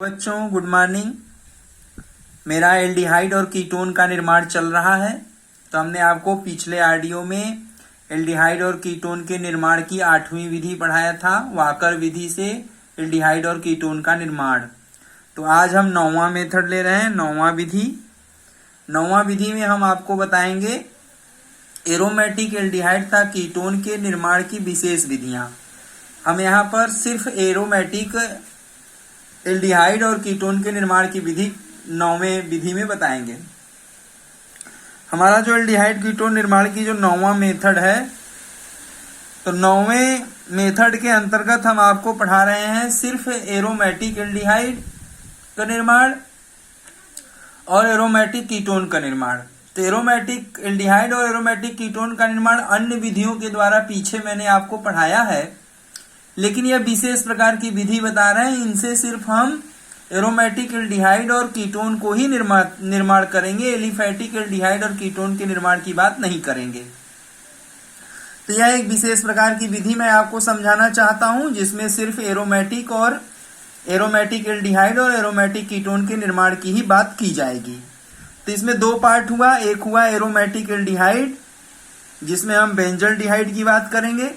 बच्चों good morning. मेरा aldehyde और कीटोन का निर्माण चल रहा है। तो हमने आपको पिछले ऑडियो में एल्डिहाइड और कीटोन के निर्माण की 8वीं विधि पढ़ाया था, वाकर विधि से एल्डिहाइड और कीटोन का निर्माण। तो आज हम 9वां मेथड ले रहे हैं, 9वां विधि। 9वां विधि में हम आपको बताएंगे एरोमेटिक एल्डिहाइड तथा कीटोन के निर्माण की विशेष विधियां। हम यहाँ पर सिर्फ एरोमेटिक एल्डिहाइड और कीटोन के निर्माण की विधि 9वें विधि में बताएंगे। हमारा जो एल्डिहाइड कीटोन निर्माण की जो 9वां मेथड है, तो 9वें मेथड के अंतर्गत हम आपको पढ़ा रहे हैं सिर्फ एरोमेटिक एल्डिहाइड का निर्माण और एरोमेटिक कीटोन का निर्माण। तो एरोमेटिक एल्डिहाइड और एरोमेटिक कीटोन का निर्माण अन्य विधियों के द्वारा पीछे मैंने आपको पढ़ाया है, लेकिन यह विशेष प्रकार की विधि बता रहे हैं। इनसे सिर्फ हम एरोमेटिक एल्डिहाइड और कीटोन को ही निर्माण करेंगे, एलिफैटिक एल्डिहाइड और कीटोन के निर्माण की बात नहीं करेंगे। तो यह एक विशेष प्रकार की विधि मैं आपको समझाना चाहता हूं, जिसमें सिर्फ एरोमेटिक एल्डिहाइड और एरोमेटिक कीटोन के निर्माण की ही बात की जाएगी। तो इसमें दो पार्ट हुआ, एक हुआ एरोमेटिक एल्डिहाइड जिसमें हम बेंजल्डिहाइड की बात करेंगे,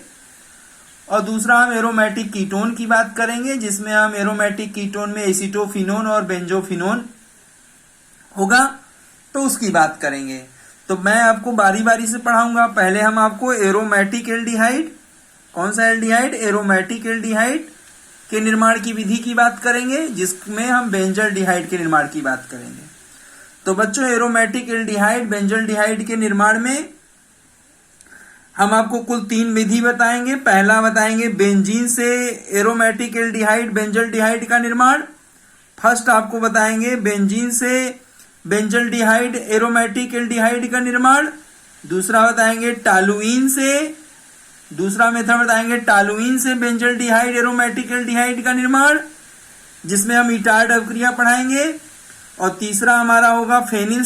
और दूसरा हम एरोमेटिक कीटोन की बात करेंगे जिसमें हम एरोमेटिक कीटोन में एसीटोफिनोन और बेंजोफिनोन होगा, तो उसकी बात करेंगे। तो मैं आपको बारी बारी से पढ़ाऊंगा। पहले हम आपको एरोमेटिक एल्डिहाइड, कौन सा एल्डिहाइड, एरोमेटिक एल्डिहाइड के निर्माण की विधि की बात करेंगे, जिसमें हम बेंजल्डिहाइड के निर्माण की बात करेंगे। तो बच्चों, एरोमेटिक एल्डिहाइड बेंजल्डिहाइड के निर्माण में हम आपको कुल 3 विधि बताएंगे। पहला बताएंगे बेंजीन से एरोमेटिक एल्डिहाइड बेंजल्डिहाइड का निर्माण। फर्स्ट आपको बताएंगे बेंजीन से बेंजल्डिहाइड एरोमेटिक एल्डिहाइड का निर्माण। दूसरा बताएंगे टालुइन से, दूसरा मेथड बताएंगे टालुइन से बेंजल्डिहाइड एरोमेटिक एल्डिहाइड का निर्माण, जिसमें हम इटार्ड अवक्रिया पढ़ाएंगे। और तीसरा हमारा होगा फेनिल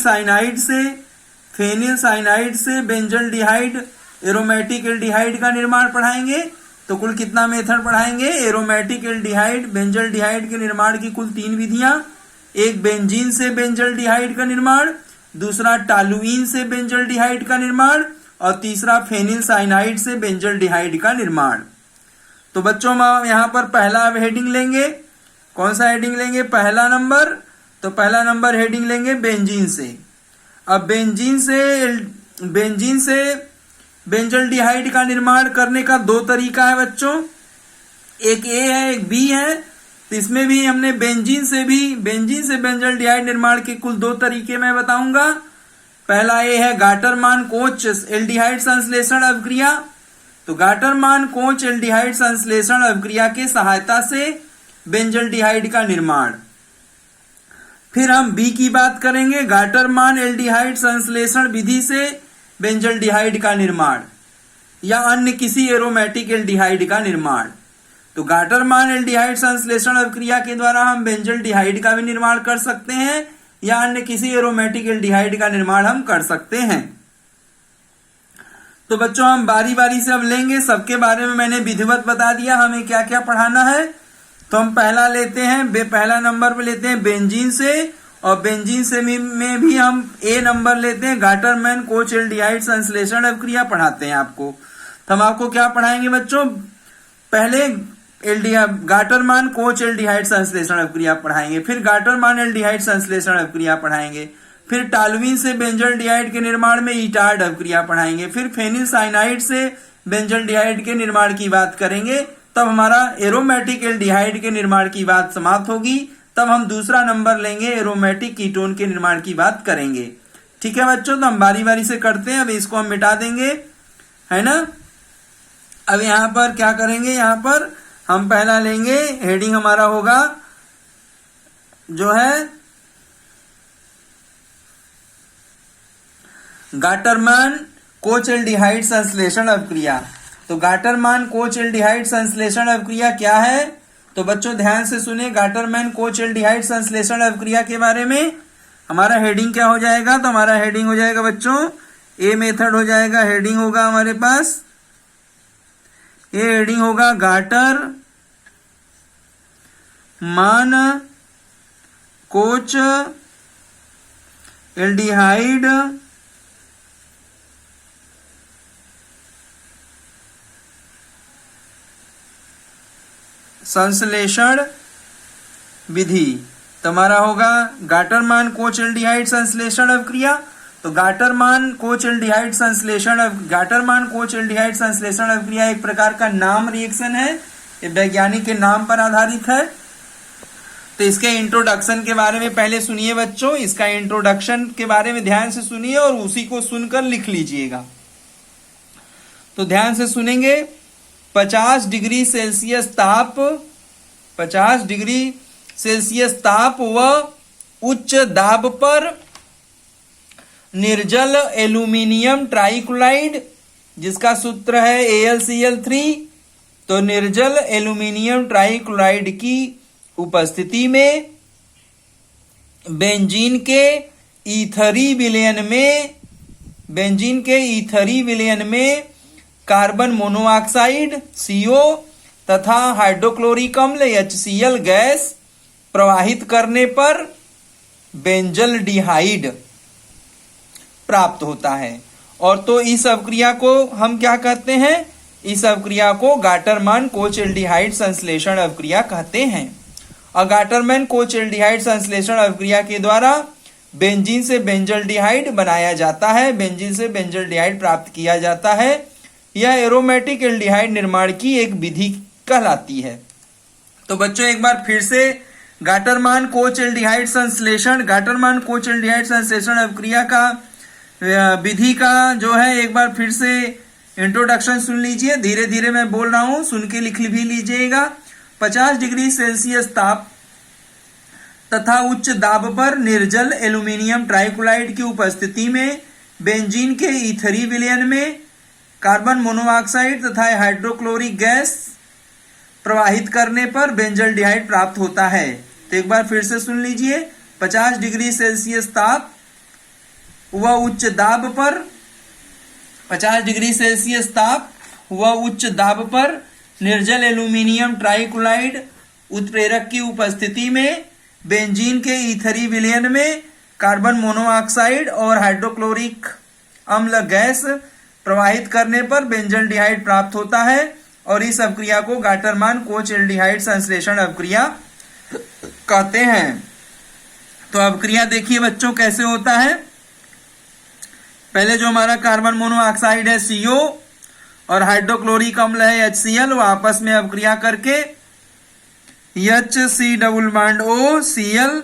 साइनाइड से बेंजल्डिहाइड एरोमेटिक एल्डिहाइड का निर्माण पढ़ाएंगे। तो कुल कितना मेथड पढ़ाएंगे? एरोमेटिक एल्डिहाइड बेंजल्डिहाइड के निर्माण की कुल 3 विधियां। एक बेंजीन से बेंजल्डिहाइड का निर्माण, दूसरा टालुइन से बेंजल्डिहाइड का निर्माण, और तीसरा फेनिल साइनाइड से बेंजल्डिहाइड का निर्माण। तो बच्चों, हम यहां पर पहला हेडिंग लेंगे। कौन सा हेडिंग लेंगे? पहला नंबर। तो पहला नंबर हेडिंग लेंगे बेंजीन से। अब बेंजीन से बेंजल्डिहाइड का निर्माण करने का 2 तरीका है बच्चों, एक ए है एक बी है। तो इसमें भी हमने बेंजीन से बेंजल्डिहाइड निर्माण के कुल 2 तरीके मैं बताऊंगा। पहला ए है गाटरमान कोच एल्डिहाइड संश्लेषण अभिक्रिया। तो गाटरमान कोच एल्डिहाइड संश्लेषण अभिक्रिया के सहायता से बेंजल्डिहाइड का निर्माण। फिर हम बी की बात करेंगे, गाटरमान एल्डिहाइड संश्लेषण विधि से बेंजल्डिहाइड का निर्माण या अन्य किसी एरोमेटिक एल्डिहाइड का निर्माण। तो गाटरमान एल्डिहाइड संश्लेषण अभिक्रिया के द्वारा हम बेंजल्डिहाइड का भी निर्माण कर सकते हैं या अन्य किसी एरोमेटिक एल्डिहाइड का निर्माण हम कर सकते हैं। तो बच्चों, हम बारी बारी से अब लेंगे। सबके बारे में मैंने विधिवत बता दिया हमें क्या क्या पढ़ाना है। तो हम पहला लेते हैं, पहला नंबर पे लेते हैं बेंजीन से, और बेंजीन से में भी हम ए नंबर लेते हैं, गाटरमान कोच एल्डिहाइड संश्लेषण अभिक्रिया पढ़ाते हैं आपको। तो हम आपको क्या पढ़ाएंगे बच्चों? पहले गाटरमान कोच एल्डिहाइड संश्लेषण अभिक्रिया पढ़ाएंगे, फिर गाटरमान एल्डिहाइड संश्लेषण अभिक्रिया पढ़ाएंगे, फिर टालुइन से बेंजल्डिहाइड के निर्माण में इटार्ड अभिक्रिया पढ़ाएंगे, फिर फेनिल साइनाइड से बेंजल्डिहाइड के निर्माण की बात करेंगे। तब हमारा एरोमेटिक एल्डिहाइड के निर्माण की बात समाप्त होगी। तब हम दूसरा नंबर लेंगे, एरोमेटिक कीटोन के निर्माण की बात करेंगे। ठीक है बच्चों, तो हम बारी बारी से करते हैं। अब इसको हम मिटा देंगे, है ना। अब यहां पर क्या करेंगे? यहां पर हम पहला लेंगे, हेडिंग हमारा होगा जो है गाटरमान कोच एल्डिहाइड संश्लेषण अभिक्रिया। तो गाटरमान कोच एल्डिहाइड संश्लेषण अभिक्रिया क्या है? तो बच्चों ध्यान से सुने गाटरमान कोच एल्डिहाइड संश्लेषण अभिक्रिया के बारे में। हमारा हेडिंग क्या हो जाएगा? तो हमारा हेडिंग हो जाएगा बच्चों ए मेथड हो जाएगा। हेडिंग होगा हमारे पास, ये हेडिंग होगा गाटर मान कोच एल्डिहाइड संश्लेषण विधि। तुम्हारा होगा गाटरमान कोच एल्डिहाइड संश्लेषण अभिक्रिया। तो गाटरमान कोच एल्डिहाइड संश्लेषण अभिक्रिया एक प्रकार का नाम रिएक्शन है, ये वैज्ञानिक के नाम पर आधारित है। तो इसके इंट्रोडक्शन के बारे में पहले सुनिए बच्चों, इसका इंट्रोडक्शन के बारे में ध्यान से सुनिए और उसी को सुनकर लिख लीजिएगा। तो ध्यान से सुनेंगे। 50 डिग्री सेल्सियस ताप व उच्च दाब पर निर्जल एल्यूमिनियम ट्राइक्लोराइड, जिसका सूत्र है AlCl3। तो निर्जल एल्यूमिनियम ट्राइक्लोराइड की उपस्थिति में बेंजीन के ईथरी विलयन में कार्बन मोनोऑक्साइड CO तथा हाइड्रोक्लोरिक अम्ल HCl गैस प्रवाहित करने पर बेंजल डिहाइड प्राप्त होता है। और तो इस अभिक्रिया को हम क्या कहते हैं? इस अभिक्रिया को गाटरमान कोच एल्डिहाइड संश्लेषण अभिक्रिया कहते हैं। और गाटरमान कोच एल्डिहाइड संश्लेषण अभिक्रिया के द्वारा बेंजीन से बेंजल डिहाइड बनाया जाता है, बेंजीन से बेंजल डिहाइड प्राप्त किया जाता है। यह एरोमेटिक एल्डिहाइड निर्माण की एक विधि कहलाती है। तो बच्चों एक बार फिर से गाटरमान कोच एल्डिहाइड संश्लेषण अभिक्रिया का विधि का जो है एक बार फिर से इंट्रोडक्शन सुन लीजिए। धीरे धीरे मैं बोल रहा हूं, सुन के लिख भी लीजिएगा। 50 डिग्री सेल्सियस ताप तथा उच्च दाब पर निर्जल एल्यूमिनियम ट्राइक्लोराइड की उपस्थिति में बेंजीन के ईथरी विलयन में कार्बन मोनोऑक्साइड तथा हाइड्रोक्लोरिक गैस प्रवाहित करने पर बेंजल डिहाइड प्राप्त होता है। तो एक बार फिर से सुन लीजिए। 50 डिग्री सेल्सियस ताप व उच्च दाब पर 50 डिग्री सेल्सियस ताप व उच्च दाब पर निर्जल एल्यूमिनियम ट्राइक्लोराइड उत्प्रेरक की उपस्थिति में बेंजीन के ईथरी विलयन में कार्बन मोनोऑक्साइड और हाइड्रोक्लोरिक अम्ल गैस प्रवाहित करने पर बेंजल डिहाइड प्राप्त होता है। और इस अभिक्रिया को गाटरमान कोच एल्डिहाइड संश्लेषण अभिक्रिया कहते हैं। तो अभिक्रिया देखिए बच्चों कैसे होता है। पहले जो हमारा कार्बन मोनोऑक्साइड है CO और हाइड्रोक्लोरिक अम्ल है HCl, वो आपस में अभिक्रिया करके HCOCl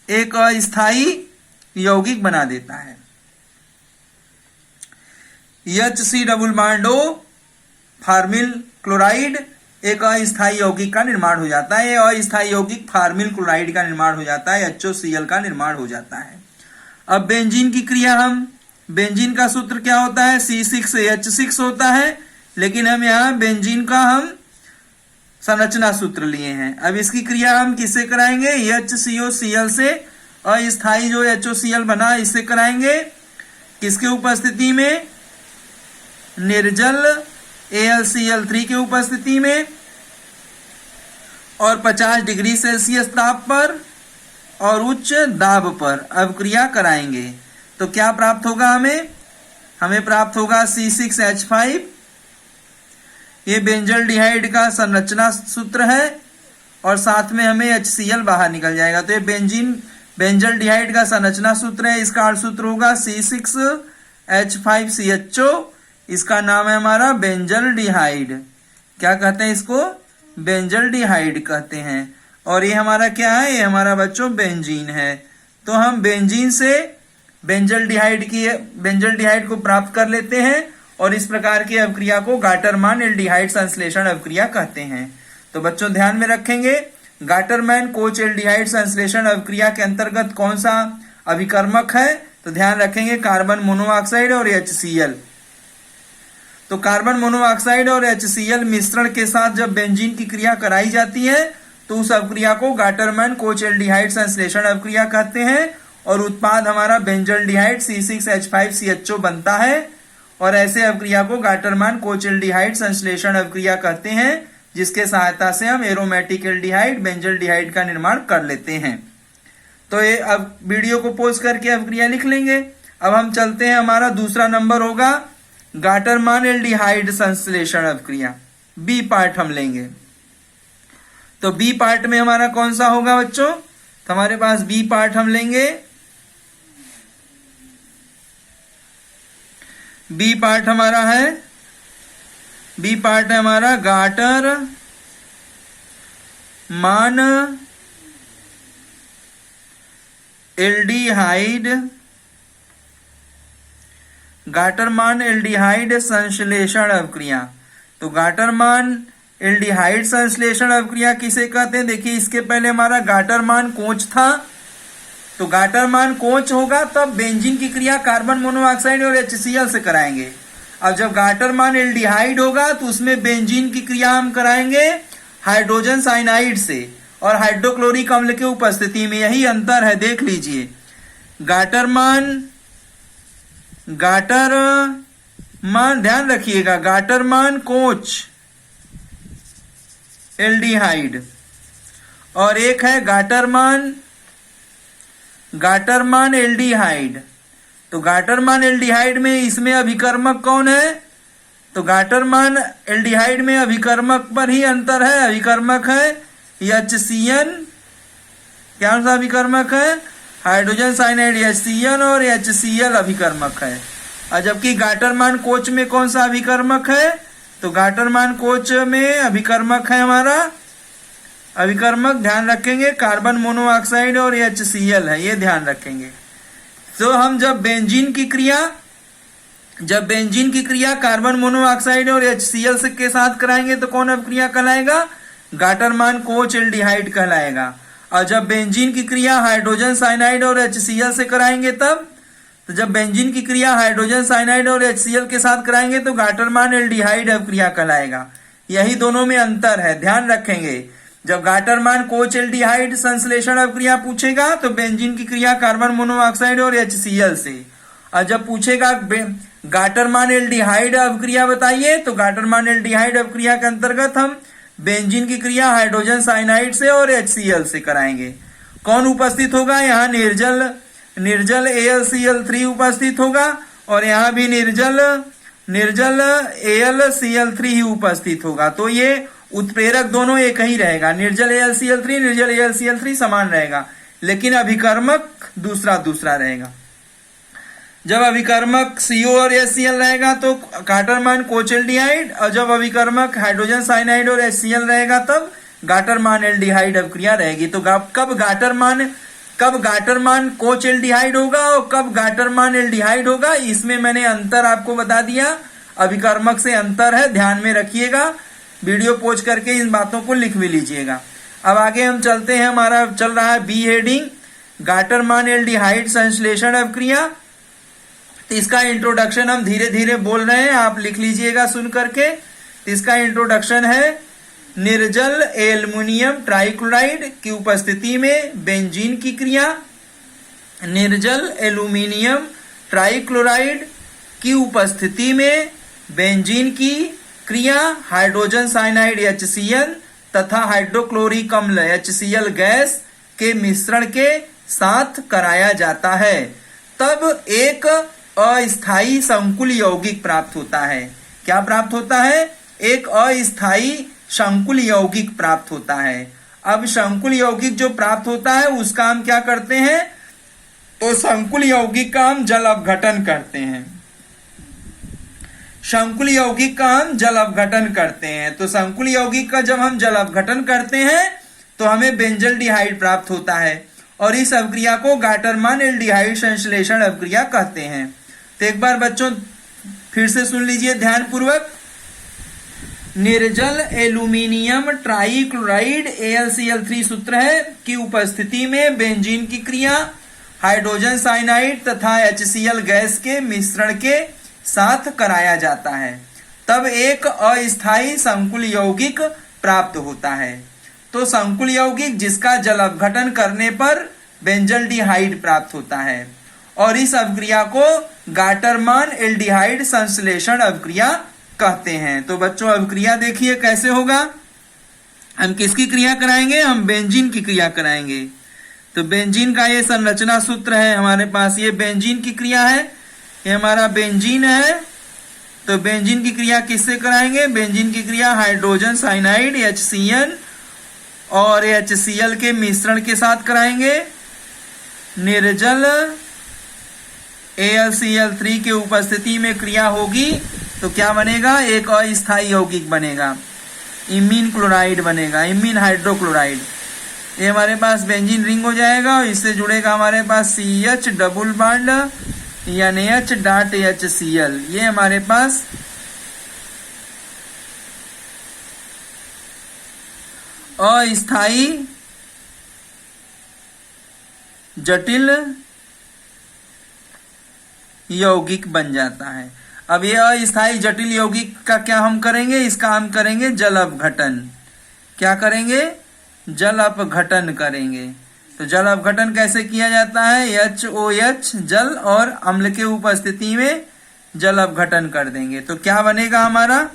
एक अस्थायी यौगिक बना देता है। HCO फार्मिल क्लोराइड एक अस्थायी यौगिक का निर्माण हो जाता है। अस्थायी यौगिक फार्मिल क्लोराइड का निर्माण हो जाता है, HOCl का निर्माण हो जाता है। अब बेंजीन की क्रिया, बेंजीन का सूत्र क्या होता है? C6H6 होता है, लेकिन हम यहाँ बेंजीन का संरचना सूत्र लिए हैं। अब इसकी क्रिया हम किससे कराएंगे? HCOCl से अस्थायी जो HOCl बना इससे कराएंगे। किसके उपस्थिति में? निर्जल AlCl3 की उपस्थिति में और 50 डिग्री सेल्सियस ताप पर और उच्च दाब पर अभिक्रिया कराएंगे। तो क्या प्राप्त होगा हमें प्राप्त होगा C6H5। ये बेंजल डिहाइड का संरचना सूत्र है और साथ में हमें HCl बाहर निकल जाएगा। तो ये बेंजल डिहाइड का संरचना सूत्र है। इसका अर्थ सूत्र होगा C6H5CHO। इसका नाम है हमारा बेंजल डिहाइड। क्या कहते हैं इसको? बेंजल डिहाइड कहते हैं। और ये हमारा क्या है? ये हमारा बच्चों बेंजीन है। तो हम बेंजीन से बेंजल डिहाइड को प्राप्त कर लेते हैं और इस प्रकार की अभिक्रिया को गाटरमान एल्डिहाइड संश्लेषण अभिक्रिया कहते हैं। तो बच्चों ध्यान में रखेंगे, गाटरमान कोच एल्डिहाइड संश्लेषण अभिक्रिया के अंतर्गत कौन सा अभिकर्मक है? तो ध्यान रखेंगे कार्बन मोनोऑक्साइड और HCl। तो कार्बन मोनोऑक्साइड और HCl मिश्रण के साथ जब बेंजीन की क्रिया कराई जाती है तो उस अभिक्रिया को गाटरमान कोच एल्डिहाइड संश्लेषण अभिक्रिया कहते हैं और उत्पाद हमारा बेंजल डिहाइड C6H5CHO बनता है। और ऐसे अभिक्रिया को गाटरमान कोच एल्डिहाइड संश्लेषण अभिक्रिया कहते हैं। जिसके सहायता से हम एरोमेटिक एल्डिहाइड बेंजल डिहाइड का निर्माण कर लेते हैं। तो ये अब वीडियो को पॉज करके अभिक्रिया लिख लेंगे। अब हम चलते हैं, हमारा दूसरा नंबर होगा गाटरमान एल्डिहाइड संश्लेषण अभिक्रिया, बी पार्ट हम लेंगे। तो बी पार्ट में हमारा कौन सा होगा बच्चों? तो हमारे पास बी पार्ट हम लेंगे, बी पार्ट हमारा है, बी पार्ट है हमारा गाटर मान एल्डिहाइड, गाटरमान एल्डिहाइड संश्लेषण अभिक्रिया। तो गाटरमान एल्डिहाइड संश्लेषण अभिक्रिया किसे कहते हैं? देखिए, इसके पहले हमारा गाटरमान कोच था, तो गाटरमान कोच होगा तब बेंजीन की क्रिया कार्बन मोनोऑक्साइड और HCl से कराएंगे। अब जब गाटरमान एल्डिहाइड होगा तो उसमें बेंजीन की क्रिया हम कराएंगे हाइड्रोजन साइनाइड से और हाइड्रोक्लोरिक अम्ल की उपस्थिति में। यही अंतर है, देख लीजिए। गाटरमान ध्यान रखिएगा, गाटरमान कोच एल्डिहाइड और एक है गाटरमान एल्डिहाइड। तो गाटरमान एल्डिहाइड में इसमें अभिकर्मक कौन है? तो गाटरमान एल्डिहाइड में अभिकर्मक पर ही अंतर है। अभिकर्मक है HCN, क्या सा अभिकर्मक है? हाइड्रोजन साइनाइड HCN और HCl अभिकर्मक है। और जबकि गाटरमान कोच में कौन सा अभिकर्मक है? तो गाटरमान कोच में अभिकर्मक है हमारा, अभिकर्मक ध्यान रखेंगे कार्बन मोनोऑक्साइड और HCl है, ये ध्यान रखेंगे। तो हम जब बेंजीन की क्रिया कार्बन मोनोऑक्साइड और HCl से के साथ कराएंगे तो कौन अभिक्रिया कहलाएगा? गाटरमान कोच एल्डिहाइड कहलाएगा। और जब बेंजीन की क्रिया हाइड्रोजन साइनाइड और HCl से कराएंगे तब, तो जब बेंजीन की क्रिया हाइड्रोजन साइनाइड और HCl के साथ कराएंगे तो गाटरमान एल्डिहाइड अभिक्रिया कहलाएगा। यही दोनों में अंतर है, ध्यान रखेंगे। जब गाटरमान कोच एल्डिहाइड संश्लेषण अभिक्रिया पूछेगा तो बेंजीन की क्रिया कार्बन मोनोऑक्साइड और HCl से, और जब पूछेगा गाटरमान एल्डिहाइड अभिक्रिया बताइए तो गाटरमान एल्डिहाइड अभिक्रिया के अंतर्गत हम बेंजीन की क्रिया हाइड्रोजन साइनाइड से और HCl से कराएंगे। कौन उपस्थित होगा? यहाँ निर्जल AlCl3 उपस्थित होगा और यहाँ भी निर्जल AlCl3 ही उपस्थित होगा। तो ये उत्प्रेरक दोनों एक ही रहेगा, निर्जल AlCl3 समान रहेगा, लेकिन अभिकर्मक दूसरा रहेगा। जब अभिकर्मक CO और HCl रहेगा तो गाटरमान कोच एल्डिहाइड, और जब अभिकर्मक हाइड्रोजन साइनाइड और HCl रहेगा तब गाटरमान एल्डिहाइड अभिक्रिया रहेगी। तो कब गाटरमान कोच एल्डिहाइड होगा और कब गाटरमान एल्डिहाइड होगा, इसमें मैंने अंतर आपको बता दिया, अभिकर्मक से अंतर है, ध्यान में रखिएगा। वीडियो पॉज करके इन बातों को लिख भी लीजिएगा। अब आगे हम चलते हैं, हमारा चल रहा है बी हेडिंग, गाटरमान एल्डिहाइड संश्लेषण अभिक्रिया। तो इसका इंट्रोडक्शन हम धीरे धीरे बोल रहे हैं, आप लिख लीजिएगा सुन करके। इसका इंट्रोडक्शन है, निर्जल एल्युमिनियम ट्राइक्लोराइड की उपस्थिति में बेंजीन की क्रिया, निर्जल एल्युमिनियम ट्राइक्लोराइड की उपस्थिति में बेंजीन की क्रिया हाइड्रोजन साइनाइड HCl तथा हाइड्रोक्लोरिक अम्ल HCl गैस के मिश्रण के साथ कराया जाता है। तब एक अस्थायी संकुल यौगिक प्राप्त होता है। क्या प्राप्त होता है? एक अस्थायी संकुल यौगिक प्राप्त होता है। अब संकुल यौगिक जो प्राप्त होता है उसका हम क्या करते हैं? तो संकुल यौगिक का हम जल अपघटन करते हैं। संकुल यौगिक का हम जल अपघटन करते हैं। तो संकुल यौगिक का जब हम जल अपघटन करते हैं तो हमें बेंजल डिहाइड प्राप्त होता है और इस अभिक्रिया को गाटरमान एल्डिहाइड संश्लेषण अभिक्रिया कहते हैं। तो एक बार बच्चों फिर से सुन लीजिए ध्यानपूर्वक। निर्जल एल्युमिनियम ट्राइक्लोराइड AlCl3 सूत्र है की उपस्थिति में बेंजीन की क्रिया हाइड्रोजन साइनाइड तथा HCl गैस के मिश्रण के साथ कराया जाता है। तब एक अस्थायी संकुल यौगिक प्राप्त होता है। तो संकुल यौगिक जिसका जल अपघटन करने पर बेंजल डिहाइड प्राप्त होता है और इस अभिक्रिया को गाटरमान एल्डिहाइड संश्लेषण अभिक्रिया कहते हैं। तो बच्चों अभिक्रिया देखिए कैसे होगा। हम किसकी क्रिया कराएंगे? हम बेंजीन की क्रिया कराएंगे। तो बेंजीन का ये संरचना सूत्र है हमारे पास, ये बेंजीन की क्रिया है, ये हमारा बेंजीन है। तो बेंजीन की क्रिया किससे कराएंगे? बेंजीन की क्रिया हाइड्रोजन साइनाइड HCl और HCl के मिश्रण के साथ कराएंगे। निर्जल AlCl3 के उपस्थिति में क्रिया होगी तो क्या बनेगा? एक अस्थायी यौगिक बनेगा, इमीन क्लोराइड बनेगा, इमीन हाइड्रोक्लोराइड। ये हमारे पास बेंजीन रिंग हो जाएगा और इससे जुड़ेगा हमारे पास CH डबल बॉन्ड NH.HCl। ये हमारे पास अस्थायी जटिल यौगिक बन जाता है। अब ये अस्थायी जटिल यौगिक का क्या हम करेंगे? इसका हम करेंगे जल अपघटन। क्या करेंगे? जल अपघटन करेंगे। तो जल अपघटन कैसे किया जाता है? HOH जल और अम्ल के उपस्थिति में जल अपघटन कर देंगे तो क्या बनेगा हमारा?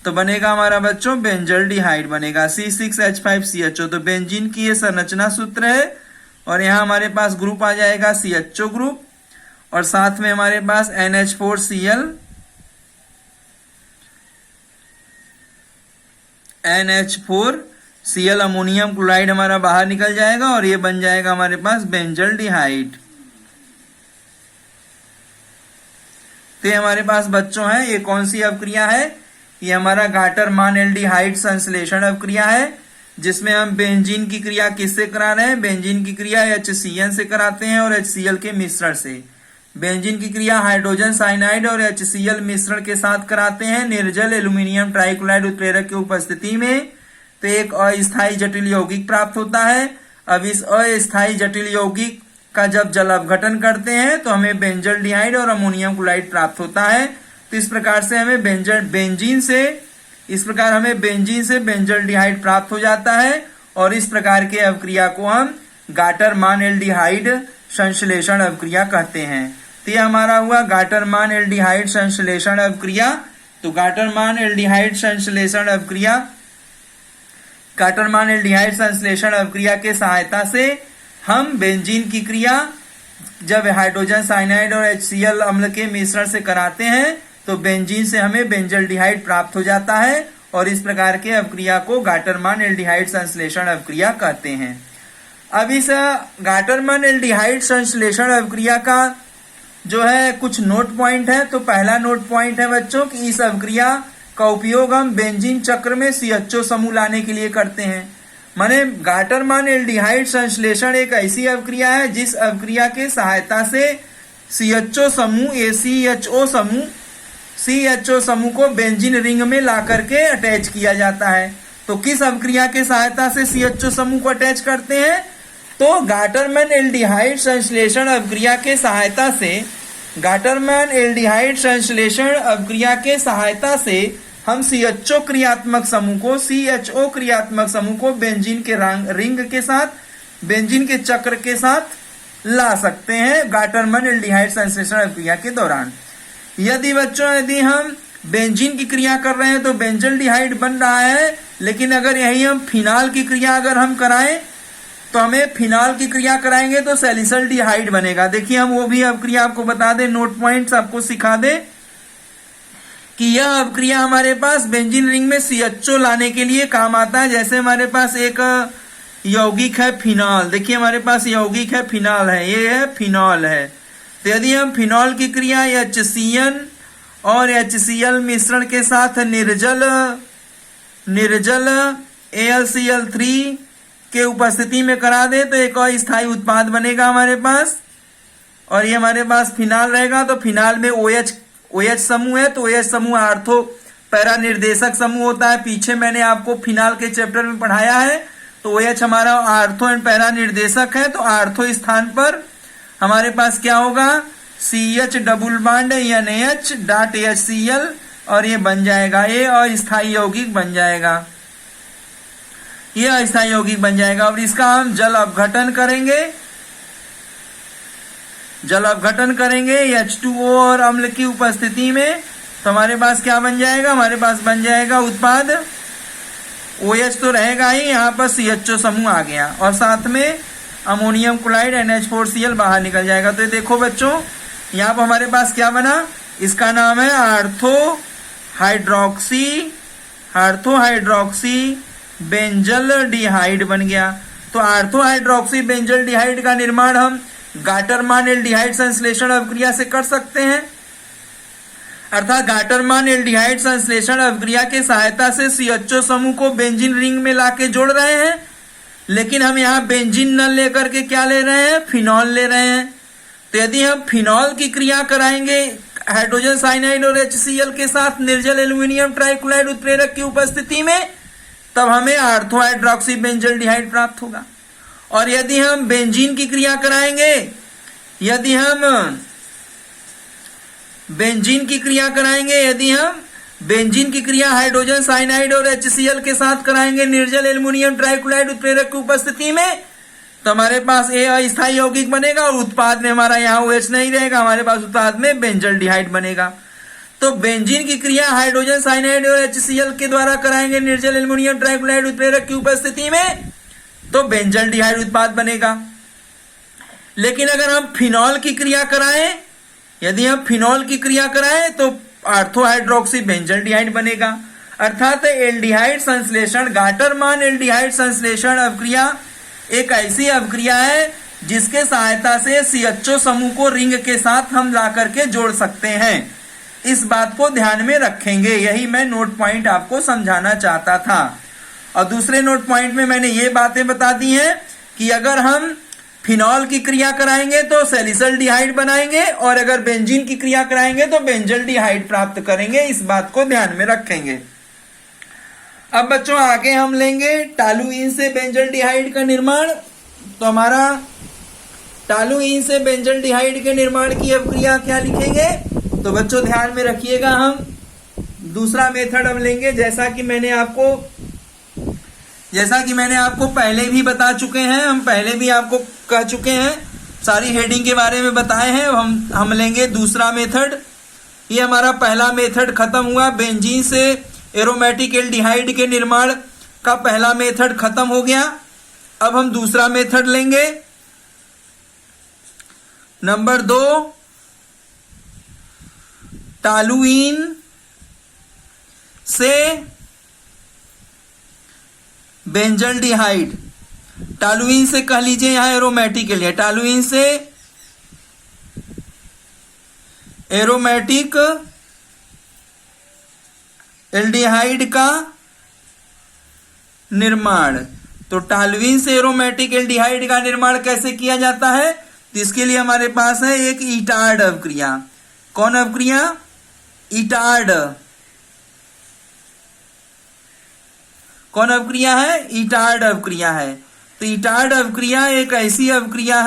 तो बनेगा हमारा बच्चों बेंजल्डिहाइड बनेगा, C6H5CHO। तो बेंजीन की ये संरचना सूत्र है और यहाँ हमारे पास ग्रुप आ जाएगा CHO ग्रुप और साथ में हमारे पास NH4Cl अमोनियम क्लोराइड हमारा बाहर निकल जाएगा और ये बन जाएगा हमारे पास बेंजल्डिहाइड। तो ये हमारे पास बच्चों है, ये कौन सी अवक्रिया है? ये हमारा गाटर-मान एल्डिहाइड संश्लेषण अवक्रिया है, जिसमें हम बेंजीन की क्रिया किससे करा रहे हैं? बेंजीन की क्रिया HCl से कराते हैं और HCl के मिश्रण से। बेंजीन की क्रिया हाइड्रोजन साइनाइड और HCl मिश्रण के साथ कराते हैं निर्जल एल्यूमिनियम ट्राइक्लोराइड उत्प्रेरक की उपस्थिति में। तो एक अस्थायी जटिल यौगिक प्राप्त होता है। अब इस अस्थायी जटिल यौगिक का जब जल अपघटन करते हैं तो हमें बेंजल्डिहाइड और अमोनियम क्लोराइड प्राप्त होता है। तो इस प्रकार से हमें बेंजीन से बेंजल्डिहाइड प्राप्त हो जाता है और इस प्रकार के अवक्रिया को हम गाटर-मान एल्डिहाइड संश्लेषण अवक्रिया कहते हैं। तो यह हमारा हुआ गाटर-मान एल्डिहाइड संश्लेषण अवक्रिया। तो गाटर-मान एल्डिहाइड संश्लेषण अवक्रिया के सहायता से हम बेंजीन की क्रिया जब हाइड्रोजन साइनाइड और HCl अम्ल के मिश्रण से कराते हैं तो बेंजीन से हमें बेंजल्डिहाइड प्राप्त हो जाता है और इस प्रकार के अवक्रिया को गाटर-मान एल्डिहाइड संश्लेषण अवक्रिया कहते हैं। अब इस गाटर-मान एल्डिहाइड संश्लेषण अवक्रिया का जो है कुछ नोट पॉइंट है। तो पहला नोट पॉइंट है बच्चों कि इस अवक्रिया का उपयोग हम बेंजीन चक्र में CHO समूह लाने के लिए करते हैं। माने गाटर-मान एल्डिहाइड संश्लेषण एक ऐसी अवक्रिया है जिस अवक्रिया के सहायता से CHO समूह को बेंजीन रिंग में ला करके अटैच किया जाता है। तो किस अवक्रिया के सहायता से CHO समूह को अटैच करते हैं? तो गाटर-मान एल्डिहाइड संश्लेषण अवक्रिया के सहायता से हम CHO क्रियात्मक समूह को बेंजीन के रिंग के साथ, बेंजीन के चक्र के साथ ला सकते हैं गाटर-मान एल्डिहाइड संश्लेषण अवक्रिया के दौरान। यदि हम बेंजीन की क्रिया कर रहे हैं तो बेंजल्डिहाइड बन रहा है, लेकिन अगर यही हम फिनाल की क्रिया अगर हम कराएं तो हमें फिनाल की क्रिया कराएंगे तो सैलिसल्डिहाइड बनेगा। देखिए हम वो भी अवक्रिया आपको बता दें, नोट पॉइंट्स आपको सिखा दें कि यह अवक्रिया हमारे पास बेंजीन रिंग में CHO लाने के लिए काम आता है। जैसे हमारे पास एक यौगिक है फिनॉल, देखिए हमारे पास यौगिक है फिनॉल है, ये है फिनॉल है। तो यदि हम फिनॉल की क्रिया HCl और HCl मिश्रण के साथ निर्जल AlCl3 के उपस्थिति में करा दे तो एक अस्थायी उत्पाद बनेगा हमारे पास और ये हमारे पास फिनाल रहेगा। तो फिनाल में OH समूह है तो OH समूह आर्थो पैरा निर्देशक समूह होता है। पीछे मैंने आपको फिनाल के चैप्टर में पढ़ाया है। तो OH हमारा आर्थो एंड पैरा निर्देशक है। तो आर्थो स्थान पर हमारे पास क्या होगा? CH डबल बॉन्ड NH.HCl और ये बन जाएगा, ये अस्थायी यौगिक बन जाएगा, ये अस्थायी यौगिक बन जाएगा। और इसका हम जल अपघटन करेंगे H2O और अम्ल की उपस्थिति में। तो हमारे पास क्या बन जाएगा? हमारे पास बन जाएगा उत्पाद OH तो रहेगा ही, यहाँ पर CHO समूह आ गया और साथ में अमोनियम क्लोराइड NH4Cl बाहर निकल जाएगा। तो ये देखो बच्चों, यहाँ पर हमारे पास क्या बना, इसका नाम है आर्थो हाइड्रोक्सी बेंजल डिहाइड बन गया। तो आर्थो हाइड्रोक्सी बेंजल डिहाइड का निर्माण हम गाटरमान एल्डिहाइड संश्लेषण अभिक्रिया से कर सकते हैं, अर्थात गाटरमान एल्डिहाइड संश्लेषण अभिक्रिया के सहायता से CHO समूह को बेंजीन रिंग में लाके जोड़ रहे हैं, लेकिन हम यहाँ बेंजीन न लेकर के क्या ले रहे हैं, फिनॉल ले रहे हैं। तो यदि हम फिनॉल की क्रिया कराएंगे हाइड्रोजन साइनाइड और HCl के साथ निर्जल एल्यूमिनियम ट्राइक्लोराइड उत्प्रेरक की उपस्थिति में, तब हमें आर्थो हाइड्रोक्सी बेंजल डिहाइड प्राप्त होगा। और यदि हम बेंजीन की क्रिया कराएंगे, यदि हम बेंजीन की क्रिया हाइड्रोजन साइनाइड और HCl के साथ कराएंगे निर्जल एल्यूमिनियम ट्राइक्लोराइड उत्प्रेरक की उपस्थिति में, तो हमारे पास ए अस्थायी यौगिक बनेगा और उत्पाद में हमारा यहाँ OH नहीं रहेगा, हमारे पास उत्पाद में बेंजल डिहाइड बनेगा। तो बेंजीन की क्रिया हाइड्रोजन साइनाइड और HCl के द्वारा कराएंगे निर्जल एल्यूमिनियम ट्राइक्लोराइड उत्प्रेरक की उपस्थिति में, तो बेंजल डिहाइड उत्पाद बनेगा। लेकिन अगर हम फिनॉल की क्रिया कराएं, यदि हम फिनॉल की क्रिया कराएं तो आर्थो हाइड्रोक्सी बेंजल डिहाइड बनेगा। अर्थात एल्डिहाइड संश्लेषण, गाटरमान एल्डिहाइड संश्लेषण अभिक्रिया एक ऐसी अभिक्रिया है जिसके सहायता से CHO समूह को रिंग के साथ हम ला करके जोड़ सकते हैं। इस बात को ध्यान में रखेंगे, यही मैं नोट पॉइंट आपको समझाना चाहता था। और दूसरे नोट पॉइंट में मैंने ये बातें बता दी हैं कि अगर हम फिनॉल की क्रिया कराएंगे तो सैलिसिल डिहाइड बनाएंगे, और अगर बेंजीन की क्रिया कराएंगे तो बेंजल डिहाइड प्राप्त करेंगे। इस बात को ध्यान में रखेंगे। अब बच्चों आगे हम लेंगे टॉलुइन से बेंजल डिहाइड का निर्माण। तो हमारा टॉलुइन से बेंजल डिहाइड के निर्माण की अभिक्रिया क्या लिखेंगे, तो बच्चों ध्यान में रखिएगा, हम दूसरा मेथड हम लेंगे। जैसा कि मैंने आपको पहले भी बता चुके हैं, हम पहले भी आपको कह चुके हैं, सारी हेडिंग के बारे में बताए हैं। हम लेंगे दूसरा मेथड। ये हमारा पहला मेथड खत्म हुआ, बेंजीन से एरोमेटिक एल्डिहाइड के निर्माण का पहला मेथड खत्म हो गया। अब हम दूसरा मेथड लेंगे, नंबर 2, टॉलुइन से बेंजल डिहाइड। टॉलुइन से कह लीजिए यहां एरोमेटिक एल्डिहाइड, टॉलुइन से एरोमेटिक एल्डिहाइड का निर्माण। तो टॉलुइन से एरोमेटिक एल्डिहाइड का निर्माण कैसे किया जाता है, तो इसके लिए हमारे पास है एक इटार्ड अभिक्रिया। कौन अभिक्रिया, इटार्ड। कौन अभिक्रिया है, इटार्ड अभिक्रिया है। तो इटार्ड अभिक्रिया एक ऐसी अभिक्रिया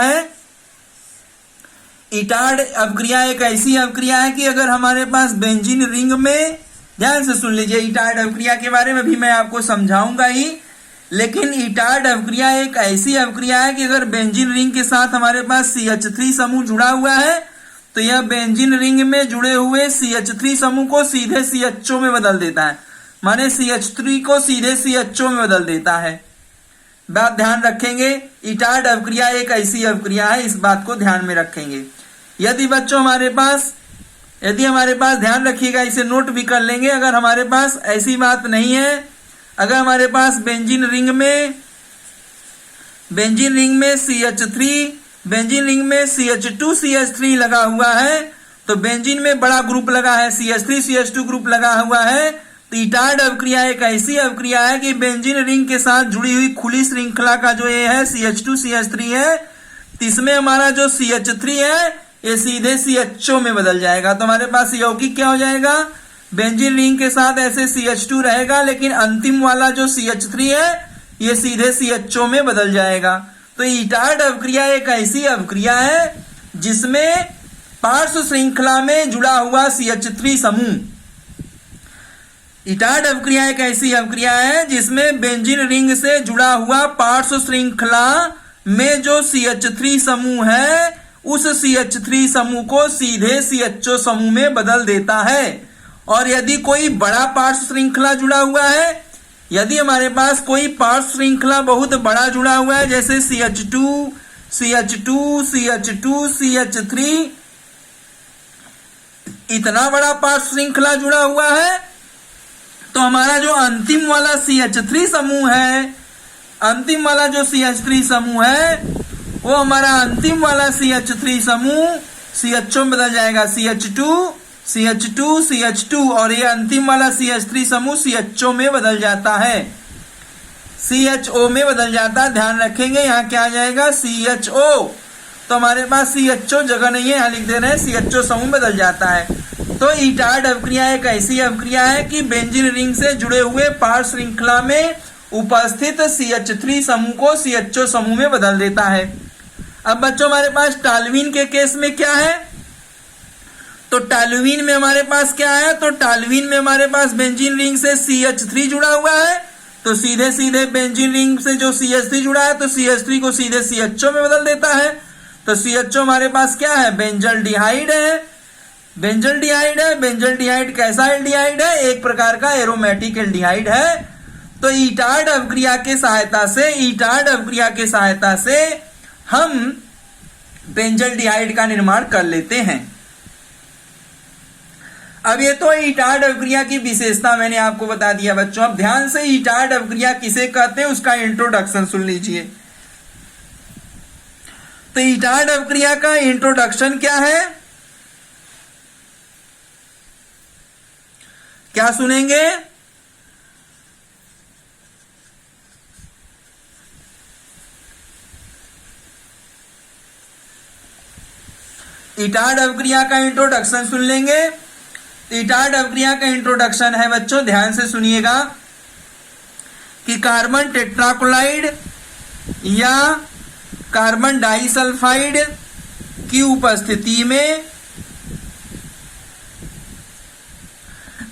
है कि अगर हमारे पास बेंजीन रिंग में, ध्यान से सुन लीजिए, इटार्ड अभिक्रिया के बारे में भी मैं आपको समझाऊंगा ही, लेकिन इटार्ड अभिक्रिया एक ऐसी अभिक्रिया है कि अगर बेंजीन रिंग के साथ हमारे पास CH3 समूह जुड़ा हुआ है, तो यह बेंजीन रिंग में जुड़े हुए CH3 समूह को सीधे CHO में बदल देता है, माने CH3 को सीधे CHO में बदल देता है। बात ध्यान रखेंगे, इटार्ड अभिक्रिया एक ऐसी अभिक्रिया है, इस बात को ध्यान में रखेंगे। यदि बच्चों हमारे पास ध्यान रखिएगा, इसे नोट भी कर लेंगे, अगर हमारे पास ऐसी बात नहीं है, अगर हमारे पास बेंजीन रिंग में CH2 CH3 लगा हुआ है, तो बेंजीन में बड़ा ग्रुप लगा है, CH3 CH2 ग्रुप लगा हुआ है। तो इटार्ड अभिक्रिया एक ऐसी अभिक्रिया है कि बेंजीन रिंग के साथ जुड़ी हुई खुली श्रृंखला का जो ये है CH2 CH3 है, इसमें हमारा जो CH3 है ये सीधे CHO में बदल जाएगा। तो हमारे पास यौगिक क्या हो जाएगा, बेंजीन रिंग के साथ ऐसे CH2 रहेगा, लेकिन अंतिम वाला जो CH3 है ये सीधे CHO में बदल जाएगा। तो इटार्ड अभिक्रिया एक ऐसी अभिक्रिया है जिसमें पार्श्व श्रृंखला में जुड़ा हुआ CH3 समूह, इटार्ड अभिक्रिया एक ऐसी अभिक्रिया है जिसमें बेंजीन रिंग से जुड़ा हुआ पार्श्व श्रृंखला में जो CH3 समूह है, उस CH3 समूह को सीधे CHO समूह में बदल देता है। और यदि कोई बड़ा पार्श्व श्रृंखला जुड़ा हुआ है यदि हमारे पास कोई पार्श्व श्रृंखला बहुत बड़ा जुड़ा हुआ है, जैसे CH2 CH2 CH2 CH3, इतना बड़ा पार्श्व श्रृंखला जुड़ा हुआ है, तो हमारा जो अंतिम वाला CH3 समूह है, अंतिम वाला जो CH3 समूह है, वो हमारा अंतिम वाला CH3 समूह CHO में बदल जाएगा, CH2 CH2 CH2, और ये अंतिम वाला CH3 समूह CHO में बदल जाता है, CHO में बदल जाता है। ध्यान रखेंगे यहाँ क्या आ जाएगा, CHO। तो हमारे पास CHO जगह नहीं है, यहाँ लिख दे रहे हैं CHO समूह बदल जाता है। तो ईटार्ड अवक्रिया एक ऐसी अवक्रिया है कि बेंजीन रिंग से जुड़े हुए पार्श्व श्रृंखला में उपस्थित CH3 समूह को CHO समूह में बदल देता है। अब बच्चों हमारे पास टॉल्यूइन के केस में क्या है, तो टॉल्यूइन में हमारे पास क्या है, तो टॉल्यूइन में हमारे पास बेंजीन रिंग से CH3 जुड़ा हुआ है, तो सीधे सीधे बेंजीन रिंग से जो CH3 जुड़ा है, तो CH3 को सीधे CHO में बदल देता है। तो CHO हमारे पास क्या है, बेंजल डिहाइड है, बेंजल डिहाइड है। बेंजल डिहाइड कैसा एल्डिहाइड है, एक प्रकार का एरोमेटिक एल्डिहाइड है। तो ईटार्ड अवक्रिया के सहायता से, ईटार्ड अवक्रिया के सहायता से हम बेंजल डिहाइड का निर्माण कर लेते हैं। अब ये तो ईटार्ड अवक्रिया की विशेषता मैंने आपको बता दिया बच्चों। अब ध्यान से ईटार्ड अवक्रिया किसे कहते हैं उसका इंट्रोडक्शन सुन लीजिए। तो ईटार्ड अवक्रिया का इंट्रोडक्शन क्या है, क्या सुनेंगे, ईटार्ड अवक्रिया का इंट्रोडक्शन सुन लेंगे। ईटार्ड अवक्रिया का इंट्रोडक्शन है बच्चों, ध्यान से सुनिएगा, कि कार्बन टेट्राक्लोराइड या कार्बन डाइसल्फाइड की उपस्थिति में,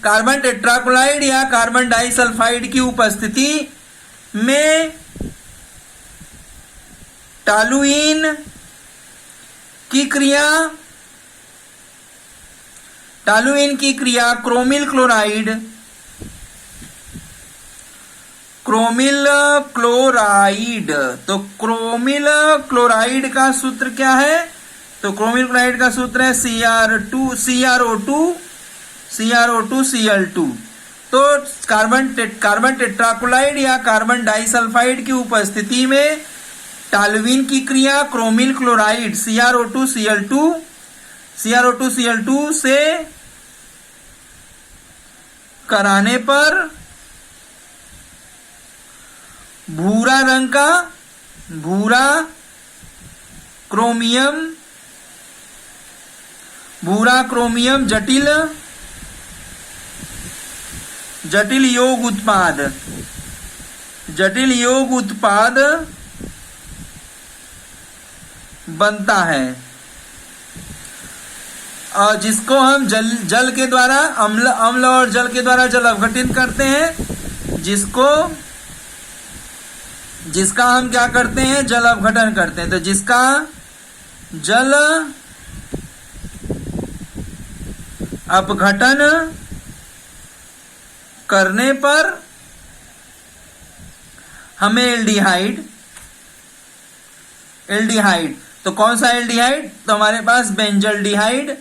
कार्बन टेट्राक्लोराइड या कार्बन डाइसल्फाइड की उपस्थिति में टॉलुइन की क्रिया, टॉलुइन की क्रिया क्रोमिल क्लोराइड, क्रोमिल क्लोराइड, तो क्रोमिल क्लोराइड का सूत्र क्या है, तो क्रोमिल क्लोराइड का सूत्र है CrO2Cl2। तो कार्बन टेट्राक्लोराइड या कार्बन डाइसल्फाइड की उपस्थिति में टॉलुइन की क्रिया क्रोमिल क्लोराइड CrO2Cl2 से कराने पर भूरा रंग का, भूरा क्रोमियम जटिल योग उत्पाद बनता है, और जिसको हम जल के द्वारा अम्ल और जल के द्वारा जल अवघटित करते हैं, जिसका हम क्या करते हैं, जल अवघटन करते हैं। तो जिसका जल अपघटन करने पर हमें एल्डिहाइड, तो कौन सा एल्डिहाइड, तो हमारे पास बेंजल डिहाइड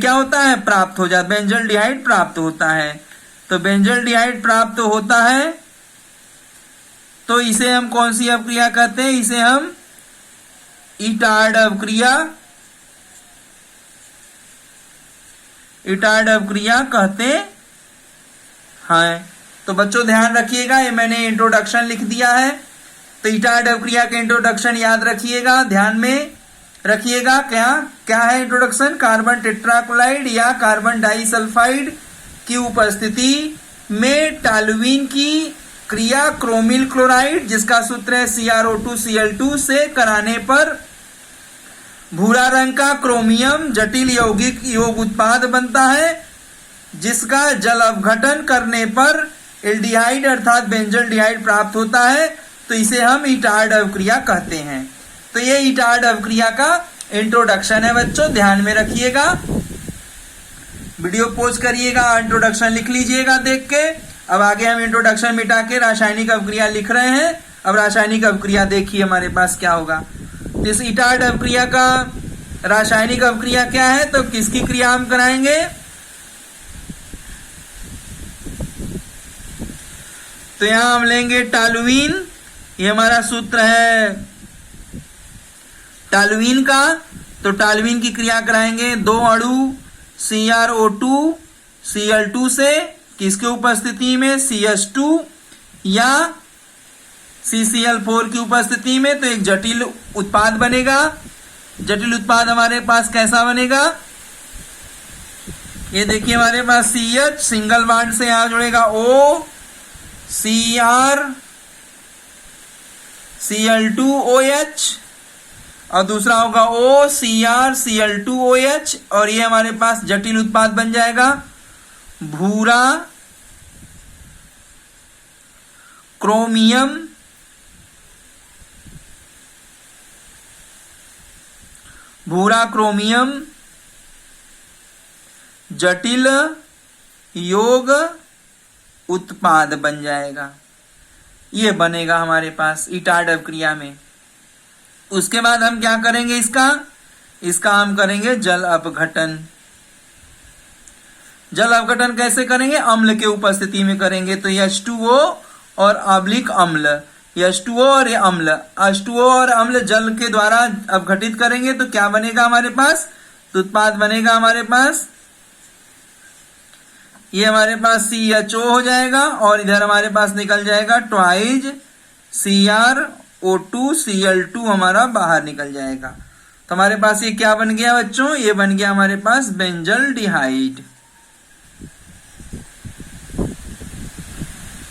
क्या होता है, प्राप्त हो जाता, बेंजल डिहाइड प्राप्त होता है। तो बेंजल डिहाइड प्राप्त होता है, तो इसे हम कौन सी अवक्रिया कहते हैं, इसे हम ईटार्ड अवक्रिया कहते हैं। तो बच्चों ध्यान रखिएगा, ये मैंने इंट्रोडक्शन लिख दिया है। तो ईटार्ड अवक्रिया का इंट्रोडक्शन याद रखिएगा, ध्यान में रखिएगा। क्या है इंट्रोडक्शन, कार्बन टेट्राक्लोराइड या कार्बन डाइसल्फाइड की उपस्थिति में टॉलुइन की क्रिया क्रोमिल क्लोराइड, जिसका सूत्र है CrO2Cl2 से कराने पर भूरा रंग का क्रोमियम जटिल यौगिक योग उत्पाद बनता है, जिसका जल अपघटन करने पर एल्डिहाइड अर्थात बेंजल डिहाइड प्राप्त होता है। तो इसे हम ईटार्ड अवक्रिया कहते हैं। तो ये ईटार्ड अवक्रिया का इंट्रोडक्शन है बच्चों, ध्यान में रखिएगा। वीडियो पॉज करिएगा, इंट्रोडक्शन लिख लीजिएगा देख के। अब आगे हम इंट्रोडक्शन मिटा के रासायनिक अवक्रिया लिख रहे हैं। अब रासायनिक अवक्रिया देखिए हमारे पास क्या होगा। इस इटार्ड अवक्रिया का रासायनिक अवक्रिया क्या है, तो किसकी क्रिया हम कराएंगे, तो यहां हम लेंगे टॉलुइन। ये हमारा सूत्र है टॉलुइन का। तो टॉलुइन की क्रिया कराएंगे 2 अणु CrO2 Cl2 से, किसके उपस्थिति में, CH2 या CCl4 की उपस्थिति में, तो एक जटिल उत्पाद बनेगा। जटिल उत्पाद हमारे पास कैसा बनेगा, ये देखिए हमारे पास CH सिंगल बॉन्ड से यहां जुड़ेगा O Cr Cl2OH और दूसरा होगा O Cr Cl2OH और ये हमारे पास जटिल उत्पाद बन जाएगा भूरा क्रोमियम जटिल योग उत्पाद बन जाएगा। ये बनेगा हमारे पास इटार्ड अवक्रिया में। उसके बाद हम क्या करेंगे, इसका हम करेंगे जल अपघटन। जल अपघटन कैसे करेंगे, अम्ल के उपस्थिति में करेंगे। तो H2O और अम्लिक अम्ल, H2O और अम्ल, H2O और अम्ल जल के द्वारा अपघटित करेंगे तो क्या बनेगा हमारे पास, तो उत्पाद बनेगा हमारे पास, ये हमारे पास CHO हो जाएगा और इधर हमारे पास निकल जाएगा ट्वाइज CrO2 Cl2 हमारा बाहर निकल जाएगा। तो हमारे पास ये क्या बन गया बच्चों, ये बन गया हमारे पास बेंजल डिहाइड।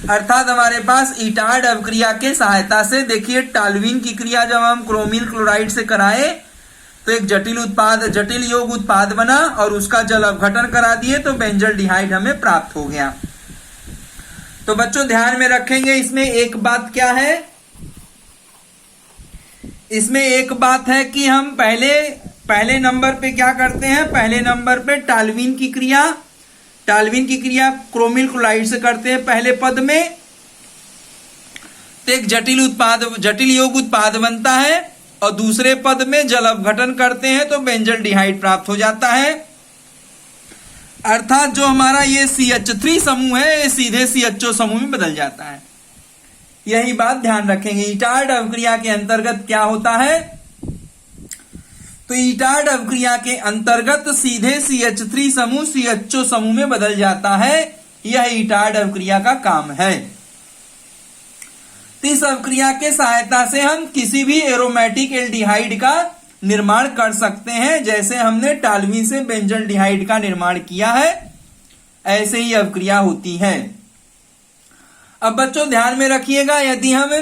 अर्थात हमारे पास इटार्ड अवक्रिया के सहायता से, देखिए टॉलुइन की क्रिया जब हम क्रोमिल क्लोराइड से कराए तो एक जटिल योग उत्पाद बना और उसका जल अपघटन करा दिए तो बेंजल डिहाइड हमें प्राप्त हो गया। तो बच्चों ध्यान में रखेंगे, इसमें एक बात क्या है, इसमें एक बात है कि हम पहले नंबर पे क्या करते हैं, पहले नंबर पे टॉलुइन की क्रिया क्रोमिल क्लोराइड से करते हैं पहले पद में, तो एक जटिल योग उत्पाद बनता है और दूसरे पद में जल अपघटन करते हैं तो बेंजल डिहाइड प्राप्त हो जाता है। अर्थात जो हमारा ये CH3 समूह है ये सीधे CHO समूह में बदल जाता है। यही बात ध्यान रखेंगे। इटार्ड अवक्रिया के अंतर्गत क्या होता है, तो इटार्ड अवक्रिया के अंतर्गत सीधे CH3 समूह CHO समूह में बदल जाता है। यह इटार्ड अवक्रिया का काम है। इस अवक्रिया के सहायता से हम किसी भी एरोमेटिक एल्डिहाइड का निर्माण कर सकते हैं। जैसे हमने टॉलुइन से बेंजल डिहाइड का निर्माण किया है, ऐसे ही अवक्रिया होती है। अब बच्चों ध्यान में रखिएगा, यदि हम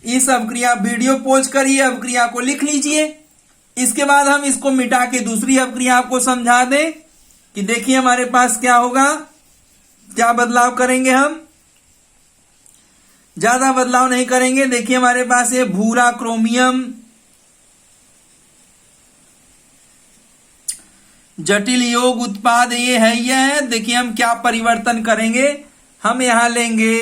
इस अवक्रिया, वीडियो पॉज करिए, अवक्रिया को लिख लीजिए, इसके बाद हम इसको मिटा के दूसरी अवक्रिया आपको समझा दें कि देखिए हमारे पास क्या होगा, क्या बदलाव करेंगे हम, ज्यादा बदलाव नहीं करेंगे। देखिए हमारे पास ये भूरा क्रोमियम जटिल योग उत्पाद ये है। देखिए हम क्या परिवर्तन करेंगे, हम यहां लेंगे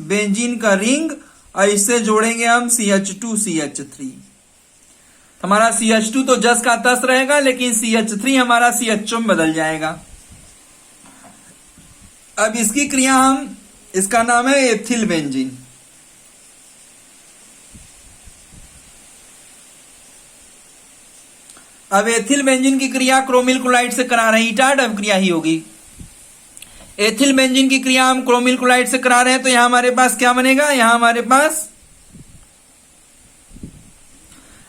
बेंजीन का रिंग और इससे जोड़ेंगे हम CH2 CH3। हमारा CH2 तो जस का तस रहेगा, लेकिन CH3 हमारा CHO में बदल जाएगा। अब इसकी क्रिया इसका नाम है एथिल बेंजीन। अब एथिल बेंजीन की क्रिया क्रोमिल क्लोराइड से करा रहे हैं, इटार्ड अवक्रिया ही होगी। एथिल बेंजीन की क्रिया हम क्रोमिल क्लोराइड से करा रहे हैं तो यहां हमारे पास क्या बनेगा, यहां हमारे पास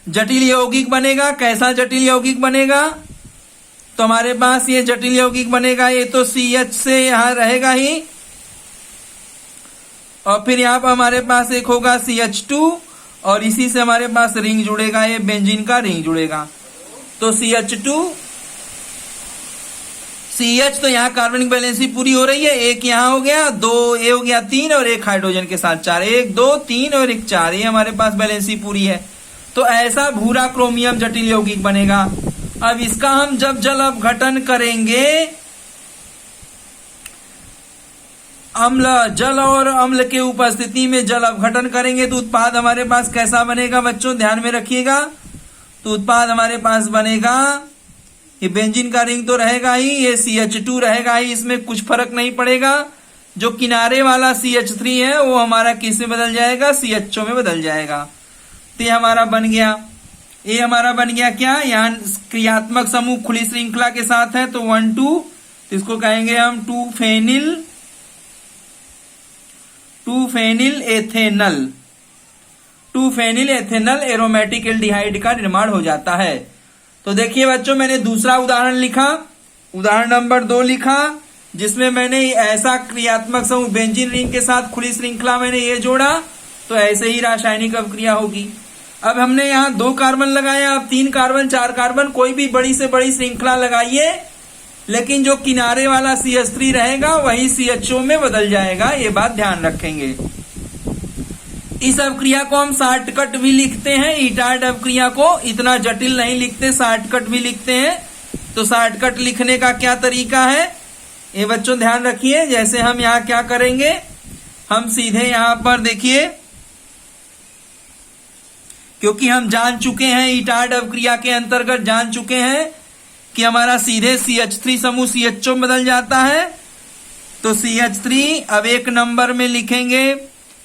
जटिल यौगिक बनेगा। कैसा जटिल यौगिक बनेगा, तो हमारे पास ये जटिल यौगिक बनेगा, ये तो CH से यहां रहेगा ही और फिर यहां पर हमारे पास एक होगा CH2 और इसी से हमारे पास रिंग जुड़ेगा, ये बेंजीन का रिंग जुड़ेगा। तो CH2 CH तो यहां कार्बनिक बैलेंसी पूरी हो रही है, एक यहां हो गया, 2 ये हो गया 3 और एक हाइड्रोजन के साथ 4, 1 2 3 और 1 4, ये हमारे पास बैलेंसी पूरी है। तो ऐसा भूरा क्रोमियम जटिल यौगिक बनेगा। अब इसका हम जब जल अपघटन करेंगे अम्ल, जल और अम्ल के उपस्थिति में जल अपघटन करेंगे तो उत्पाद हमारे पास कैसा बनेगा बच्चों, ध्यान में रखिएगा। तो उत्पाद हमारे पास बनेगा, ये बेंजीन का रिंग तो रहेगा ही, ये CH2 रहेगा ही, इसमें कुछ फर्क नहीं पड़ेगा। जो किनारे वाला CH3 है वो हमारा किस में बदल जाएगा, CHO में बदल जाएगा। तो ये हमारा बन गया, ये हमारा बन गया क्या, यहाँ क्रियात्मक समूह खुली श्रृंखला के साथ है तो 1 2, तो इसको कहेंगे हम 2 फेनिल एथेनल एरोमेटिक एल्डिहाइड का निर्माण हो जाता है। तो देखिए बच्चों, मैंने दूसरा उदाहरण लिखा, उदाहरण नंबर 2 लिखा, जिसमें मैंने ऐसा क्रियात्मक समूह बेंजीन रिंग के साथ खुली श्रृंखला मैंने ये जोड़ा, तो ऐसे ही रासायनिक अभिक्रिया होगी। अब हमने यहाँ 2 कार्बन लगाया, अब 3 कार्बन 4 कार्बन, कोई भी बड़ी से बड़ी श्रृंखला लगाइए, लेकिन जो किनारे वाला CH3 रहेगा वही CHO में बदल जाएगा, ये बात ध्यान रखेंगे। इस अभिक्रिया को हम शॉर्टकट भी लिखते हैं, ईटार्ड अभिक्रिया को इतना जटिल नहीं लिखते, शॉर्टकट भी लिखते हैं। तो शॉर्टकट लिखने का क्या तरीका है ये बच्चों ध्यान रखिए। जैसे हम यहाँ क्या करेंगे, हम सीधे यहाँ पर देखिए, क्योंकि हम जान चुके हैं ईटार्ड अभिक्रिया के अंतर्गत जान चुके हैं कि हमारा सीधे CH3 समूह CHO में बदल जाता है। तो CH3 अब 1 नंबर में लिखेंगे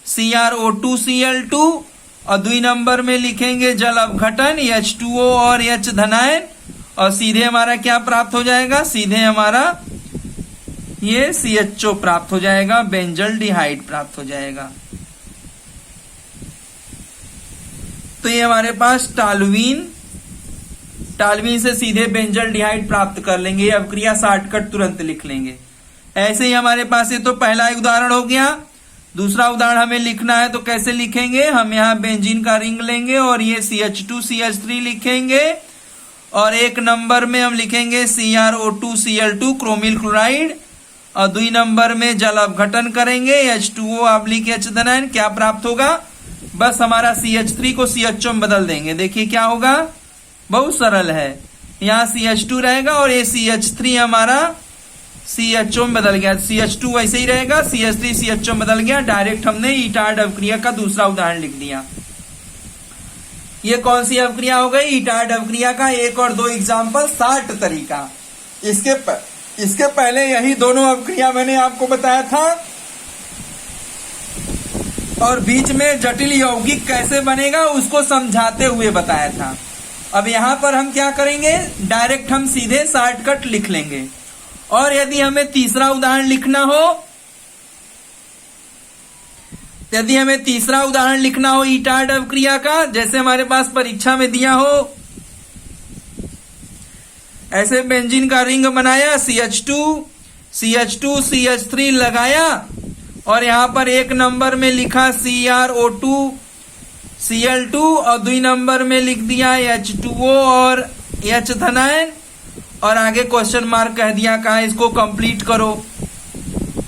CrO2Cl2 और 2 नंबर में लिखेंगे जल अपघटन H2O और H धनायन, और सीधे हमारा क्या प्राप्त हो जाएगा, सीधे हमारा ये CHO प्राप्त हो जाएगा, बेंजल डिहाइड प्राप्त हो जाएगा। तो ये हमारे पास टालुइन से सीधे बेंजल डिहाइड प्राप्त कर लेंगे। अब क्रिया शॉर्टकट तुरंत लिख लेंगे। ऐसे ही हमारे पास ये तो पहला उदाहरण हो गया। दूसरा उदाहरण हमें लिखना है तो कैसे लिखेंगे, हम यहाँ बेंजीन का रिंग लेंगे और ये CH2CH3 लिखेंगे, और 1 नंबर में हम लिखेंगे CrO2Cl2 क्रोमिल क्लोराइड, और 2 नंबर में जल अपघटन करेंगे H2O/H धनायन। क्या प्राप्त होगा, बस हमारा CH3 को CHO में बदल देंगे। देखिए क्या होगा, बहुत सरल है, यहाँ CH2 रहेगा और ये CH3 हमारा CHO में बदल गया, CH2 वैसे ही रहेगा, CH3 CHO में बदल गया। डायरेक्ट हमने ईटार्ड अभिक्रिया का दूसरा उदाहरण लिख दिया। ये कौन सी अभिक्रिया हो गई, ईटार्ड अभिक्रिया का 1 और 2 एग्जाम्पल, 60 तरीका। इसके पहले यही दोनों अभिक्रिया मैंने आपको बताया था, और बीच में जटिल यौगिक कैसे बनेगा उसको समझाते हुए बताया था। अब यहाँ पर हम क्या करेंगे, डायरेक्ट हम सीधे शॉर्टकट लिख लेंगे। और यदि हमें तीसरा उदाहरण लिखना हो, ईटार्ड अभिक्रिया का, जैसे हमारे पास परीक्षा में दिया हो, ऐसे बेंजीन का रिंग बनाया, CH2 CH3 लगाया, और यहाँ पर 1 नंबर में लिखा CrO2Cl2 और 2 नंबर में लिख दिया H2O और H धनायन, और आगे क्वेश्चन मार्क कह दिया कहा इसको कंप्लीट करो।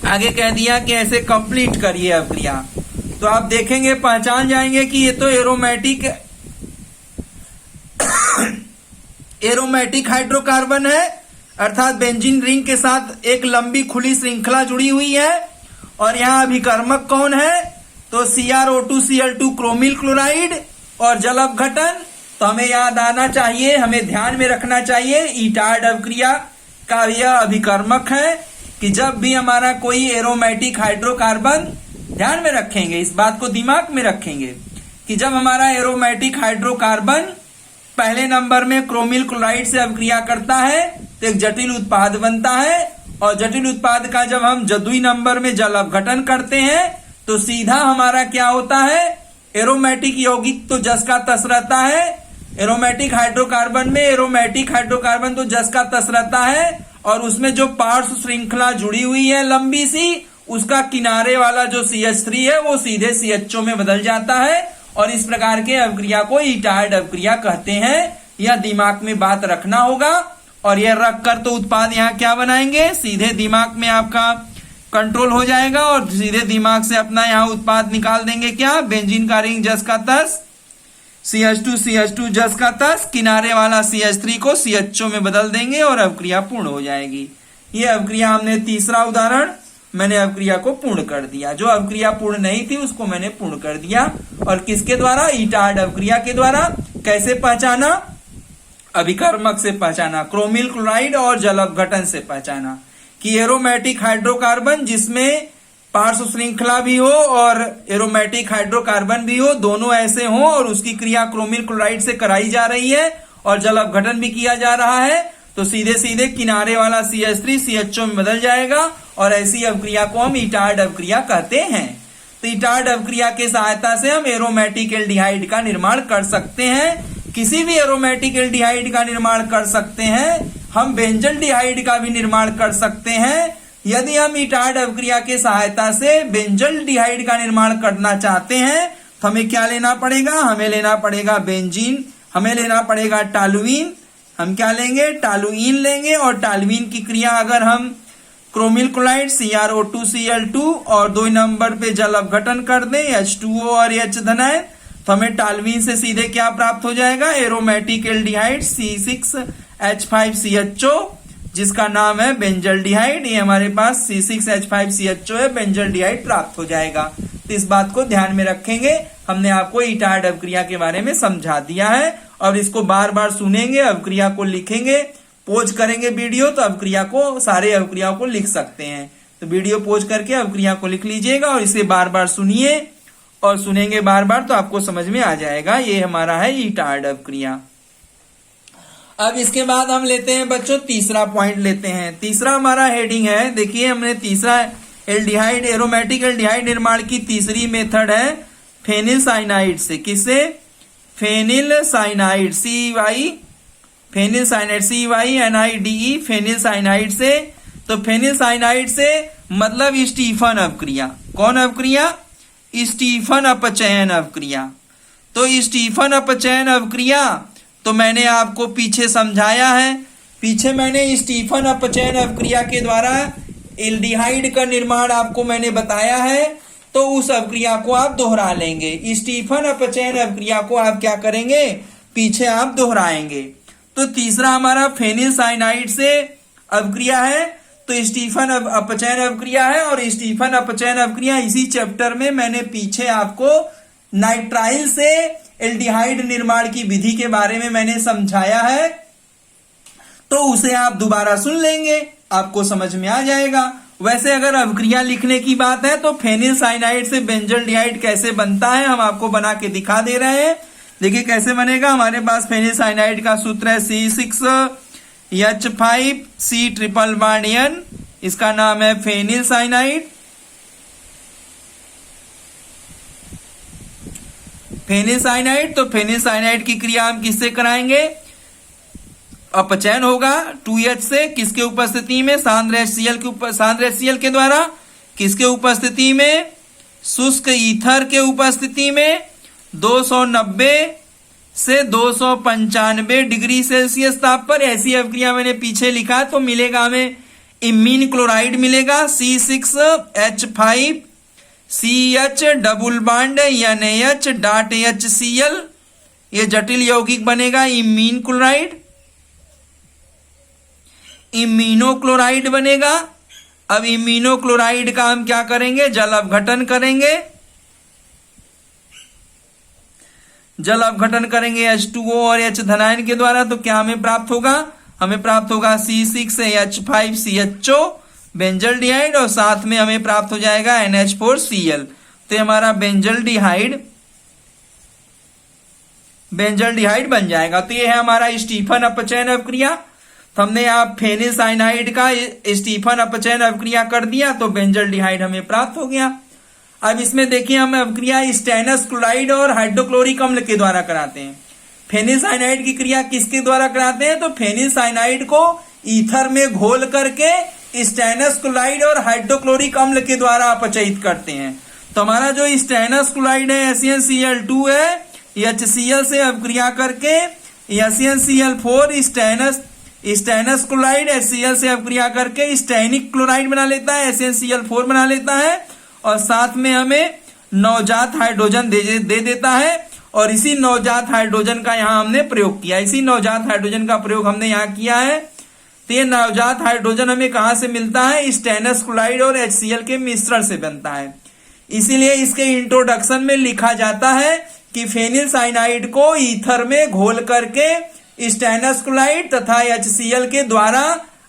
आगे कह दिया कि ऐसे कंप्लीट करिए अभिक्रिया। तो आप देखेंगे, पहचान जाएंगे कि ये तो एरोमेटिक हाइड्रोकार्बन है, अर्थात बेंजीन रिंग के साथ एक लंबी खुली श्रृंखला जुड़ी हुई है। और यहाँ अभिकर्मक कौन है, तो CrO2Cl2 क्रोमिल क्लोराइड और जल अपघटन। तो हमें याद आना चाहिए, हमें ध्यान में रखना चाहिए, ईटार्ड अभिक्रिया का यह अभिकर्मक है कि जब भी हमारा कोई एरोमेटिक हाइड्रोकार्बन, ध्यान में रखेंगे, इस बात को दिमाग में रखेंगे कि जब हमारा एरोमेटिक हाइड्रोकार्बन पहले नंबर में क्रोमिल क्लोराइड से अभिक्रिया करता है तो एक जटिल उत्पाद बनता है, और जटिल उत्पाद का जब हम 2 नंबर में जल अपघटन करते हैं तो सीधा हमारा क्या होता है, एरोमेटिक यौगिक तो जस का तस रहता है। एरोमेटिक हाइड्रोकार्बन में एरोमेटिक हाइड्रोकार्बन तो जस का तस रहता है, और उसमें जो पार्श्व श्रृंखला जुड़ी हुई है लंबी सी, उसका किनारे वाला जो CH3 है वो सीधे CHO में बदल जाता है, और इस प्रकार के अभिक्रिया को ईटार्ड अभिक्रिया कहते हैं। यह दिमाग में बात रखना होगा, और यह रखकर तो उत्पाद यहाँ क्या बनाएंगे, सीधे दिमाग में आपका कंट्रोल हो जाएगा, और सीधे दिमाग से अपना यहाँ उत्पाद निकाल देंगे। क्या, बेंजीन का रिंग जस का तस, CH2 जस का तस, किनारे वाला CH3 को CHO में बदल देंगे और अभिक्रिया पूर्ण हो जाएगी। ये अभिक्रिया हमने तीसरा उदाहरण मैंने अवक्रिया को पूर्ण कर दिया। जो अवक्रिया पूर्ण नहीं थी उसको मैंने पूर्ण कर दिया। और किसके द्वारा? ईटार्ड अवक्रिया के द्वारा। कैसे पहचाना? अभिकर्मक से पहचाना, क्रोमिल क्लोराइड और जल अपघटन से पहचाना कि एरोमेटिक हाइड्रोकार्बन जिसमें पार्श्व श्रृंखला भी हो और एरोमेटिक हाइड्रोकार्बन भी हो, दोनों ऐसे हो और उसकी क्रिया क्रोमिल क्लोराइड से कराई जा रही है और जल अपघटन भी किया जा रहा है, तो सीधे सीधे किनारे वाला CH3 CHO में बदल जाएगा और ऐसी अवक्रिया को हम ईटार्ड अवक्रिया कहते हैं। तो ईटार्ड अवक्रिया की सहायता से हम एरोमेटिक एल्डिहाइड का निर्माण कर सकते हैं। किसी भी एरोमेटिक एल्डिहाइड का निर्माण कर सकते हैं। हम बेंजल्डिहाइड का भी निर्माण कर सकते हैं। यदि हम ईटार्ड अवक्रिया की सहायता से बेंजल्डिहाइड का निर्माण करना चाहते हैं तो हमें क्या लेना पड़ेगा? हमें लेना पड़ेगा बेंजीन, हमें लेना पड़ेगा टालुइन। हम क्या लेंगे? टालुइन लेंगे। और टालुइन की क्रिया अगर हम क्रोमिल क्लोराइड CrO2Cl2 और 2 नंबर पे जल अपघटन कर दें H2O और H धनायन, तो हमें टालुइन से सीधे क्या प्राप्त हो जाएगा? एरोमेटिक एल्डिहाइड C6H5CHO जिसका नाम है बेंजल्डिहाइड। ये हमारे पास C6H5CHO है, बेंजल्डिहाइड प्राप्त हो जाएगा। तो इस बात को ध्यान में रखेंगे। हमने आपको ईटार्ड अवक्रिया के बारे में समझा दिया है और इसको बार बार सुनेंगे, अवक्रिया को लिखेंगे, पोज करेंगे वीडियो तो अवक्रिया को, सारे अवक्रियाओं को लिख सकते हैं। तो वीडियो पोज करके अवक्रिया को लिख लीजिएगा और इसे बार बार सुनिए और सुनेंगे बार बार तो आपको समझ में आ जाएगा। ये हमारा है ईटार्ड अवक्रिया। अब इसके बाद हम लेते हैं बच्चों तीसरा पॉइंट लेते हैं। तीसरा हमारा हेडिंग है, देखिए हमने तीसरा एल्डिहाइड, एरोमेटिक एल्डिहाइड निर्माण की तीसरी मेथड है फेनिल साइनाइड से। किससे? Phenyl cyanide, phenyl cyanide CYNIDE, phenyl cyanide से। तो फेनिल साइनाइड से मतलब स्टीफन अवक्रिया। कौन अवक्रिया? स्टीफन अपचयन अवक्रिया। तो स्टीफन अपचयन अवक्रिया तो मैंने आपको पीछे समझाया है। पीछे मैंने स्टीफन अपचयन अवक्रिया के द्वारा एल्डिहाइड का निर्माण आपको मैंने बताया है, तो उस अवक्रिया को आप दोहरा लेंगे। स्टीफन अपचयन अवक्रिया को आप क्या करेंगे? पीछे आप दोहराएंगे। तो तीसरा हमारा फेनिल साइनाइड से अवक्रिया है, तो स्टीफन अपचयन अवक्रिया है। और स्टीफन अपचयन अवक्रिया इसी चैप्टर में मैंने पीछे आपको नाइट्राइल से एल्डिहाइड निर्माण की विधि के बारे में मैंने समझाया है, तो उसे आप दोबारा सुन लेंगे, आपको समझ में आ जाएगा। वैसे अगर अवक्रिया लिखने की बात है तो फेनिल साइनाइड से बेंजल्डिहाइड कैसे बनता है हम आपको बना के दिखा दे रहे हैं। देखिए कैसे बनेगा। हमारे पास फेनिल साइनाइड का सूत्र है C6H5C ट्रिपल बॉन्ड N, इसका नाम है फेनिल साइनाइड। फेनिल साइनाइड, तो फेनिल साइनाइड की क्रिया हम किससे कराएंगे? अपचयन होगा 2H से। किसके उपस्थिति में? सांद्र HCl के द्वारा। किसके उपस्थिति में? शुष्क ईथर के उपस्थिति में 290 से 295 डिग्री सेल्सियस ताप पर। ऐसी अवक्रिया मैंने पीछे लिखा है, तो मिलेगा हमें इमीन क्लोराइड मिलेगा C6H5CH double bond NaH dot HCl, ये जटिल यौगिक बनेगा इमीन क्लोराइड, इमीनो क्लोराइड बनेगा। अब इमीनो क्लोराइड का हम क्या करेंगे? जल अपघटन करेंगे। जल अपघटन करेंगे H2O और H धनायन के द्वारा, तो क्या हमें प्राप्त होगा? हमें प्राप्त होगा C6H5CHO बेंजल्डिहाइड और साथ में हमें प्राप्त हो जाएगा NH4Cl। तो हमारा बेंजल्डिहाइड बन जाएगा। तो ये है हमारा स्टीफन अपचयन अवक्रिया। तो हमने आप फेनिल साइनाइड का स्टीफन अपचयन अवक्रिया कर दिया, तो बेंजल्डिहाइड हमें प्राप्त हो गया। अब इसमें देखिए हम अवक्रिया स्टेनस क्लोराइड और हाइड्रोक्लोरिक अम्ल के द्वारा कराते हैं। फेनिल साइनाइड की क्रिया किसके द्वारा कराते हैं? तो फेनिल साइनाइड को ईथर में घोल करके स्टेनस क्लोराइड और हाइड्रोक्लोरिक अम्ल के द्वारा अपचयित करते हैं। तो हमारा जो स्टेनस क्लोराइड है SnCl2 है, HCl से अवक्रिया करके SnCl4 स्टेनस क्लोराइड HCl से अवक्रिया करके स्टेनिक क्लोराइड बना लेता है, SnCl4 बना लेता है और साथ में हमें नवजात हाइड्रोजन दे देता है। और इसी नवजात हाइड्रोजन का यहाँ हमने प्रयोग किया। इसी नवजात हाइड्रोजन का प्रयोग हमने यहाँ किया है तो ये नवजात हाइड्रोजन हमें कहां से मिलता है? स्टेनस क्लोराइड और HCl के मिश्रण से बनता है। इसीलिए इसके इंट्रोडक्शन में लिखा जाता है कि फेनिल साइनाइड को ईथर में घोल करके स्टेनस क्लोराइड तथा HCl के द्वारा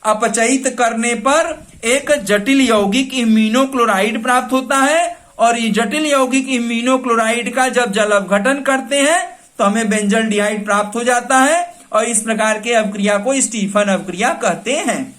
अपचयित करने पर एक जटिल यौगिक इम्यूनोक्लोराइड प्राप्त होता है, और ये जटिल यौगिक इम्यूनोक्लोराइड का जब जल अपघटन करते हैं तो हमें बेंजल्डिहाइड प्राप्त हो जाता है, और इस प्रकार के अवक्रिया को स्टीफन अवक्रिया कहते हैं।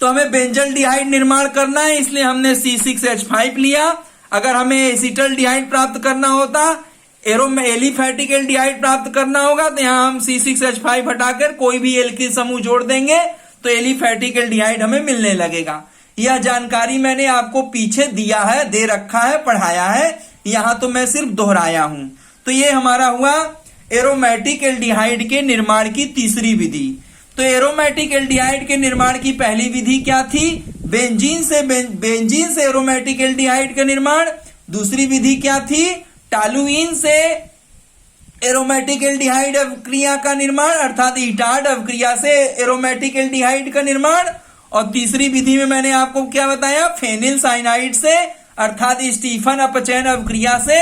तो हमें बेंजल्डिहाइड निर्माण करना है, इसलिए हमने C6H5 लिया। अगर हमें एसिटल्डिहाइड प्राप्त करना होता, एलिफैटिक एल्डिहाइड प्राप्त करना होगा, तो यहां हम C6H5 हटाकर कोई भी एल्किल समूह जोड़ देंगे तो एलिफैटिक एल्डिहाइड हमें मिलने लगेगा। यह जानकारी मैंने आपको पीछे दिया है, दे रखा है, पढ़ाया है, यहां तो मैं सिर्फ दोहराया हूं। तो ये हमारा हुआ एरोमेटिक एल्डिहाइड के निर्माण की तीसरी विधि। तो एरोमेटिक एल्डिहाइड के निर्माण की पहली विधि क्या थी? बेंजीन से एरोमेटिक एल्डिहाइड का निर्माण। दूसरी विधि क्या थी? टॉलुइन से एरोमेटिक एल्डिहाइड अवक्रिया का निर्माण, अर्थात इटार्ड अवक्रिया से एरोमेटिक एल्डिहाइड का निर्माण। और तीसरी विधि में मैंने आपको क्या बताया? फेनिल साइनाइड से अर्थात स्टीफन अपचयन अवक्रिया से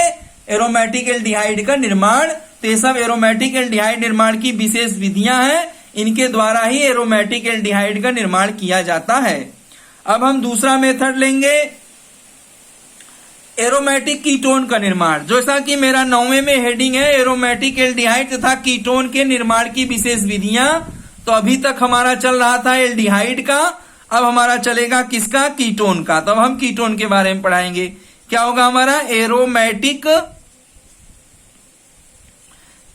एरोमेटिक एल्डिहाइड का निर्माण। तो ये सब एरोमेटिक एल्डिहाइड निर्माण की विशेष विधियां हैं, इनके द्वारा ही एरोमेटिक एल्डिहाइड का निर्माण किया जाता है। अब हम दूसरा मेथड लेंगे, एरोमेटिक कीटोन का निर्माण। जैसा कि मेरा 9वें में हेडिंग है एरोमेटिक एल्डिहाइड तथा कीटोन के निर्माण की विशेष विधियां। तो अभी तक हमारा चल रहा था एल्डिहाइड का, अब हमारा चलेगा किसका? कीटोन का। तो अब हम कीटोन के बारे में पढ़ाएंगे। क्या होगा हमारा? Aromatic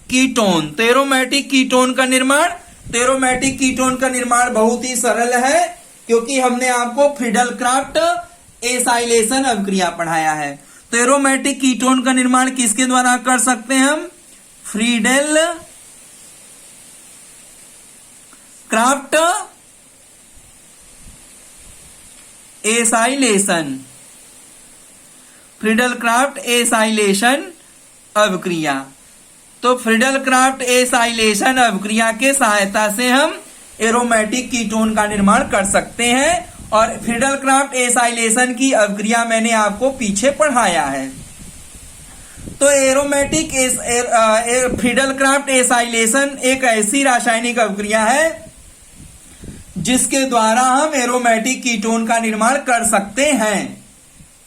ketone. तो एरोमेटिक कीटोन का निर्माण, तो एरोमेटिक कीटोन का निर्माण बहुत ही सरल है, क्योंकि हमने आपको फ्रीडलक्राफ्ट एसाइलेशन अवक्रिया पढ़ाया है। तो एरोमेटिक कीटोन का निर्माण किसके द्वारा कर सकते हैं हम? Friedel-Crafts acylation, Friedel-Crafts acylation अवक्रिया। तो फ्रीडलक्राफ्ट एसाइलेशन अवक्रिया के सहायता से हम एरोमेटिक कीटोन का निर्माण कर सकते हैं, और फ्रीडलक्राफ्ट एसाइलेशन की अवक्रिया मैंने आपको पीछे पढ़ाया है। तो एरोमेटिक फ्रीडलक्राफ्ट एसाइलेशन एक ऐसी रासायनिक अवक्रिया है जिसके द्वारा हम एरोमेटिक कीटोन का निर्माण कर सकते हैं।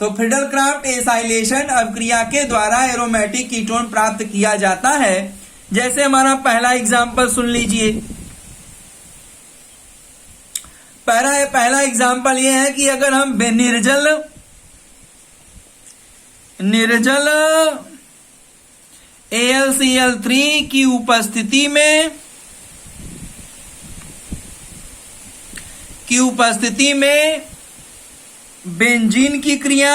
तो फ्रीडलक्राफ्ट एसाइलेशन अवक्रिया के द्वारा एरोमेटिक कीटोन प्राप्त किया जाता है। जैसे हमारा पहला एग्जाम्पल सुन लीजिए। पहला एग्जाम्पल यह है कि अगर हम निर्जल AlCl3 की उपस्थिति में बेंजीन की क्रिया,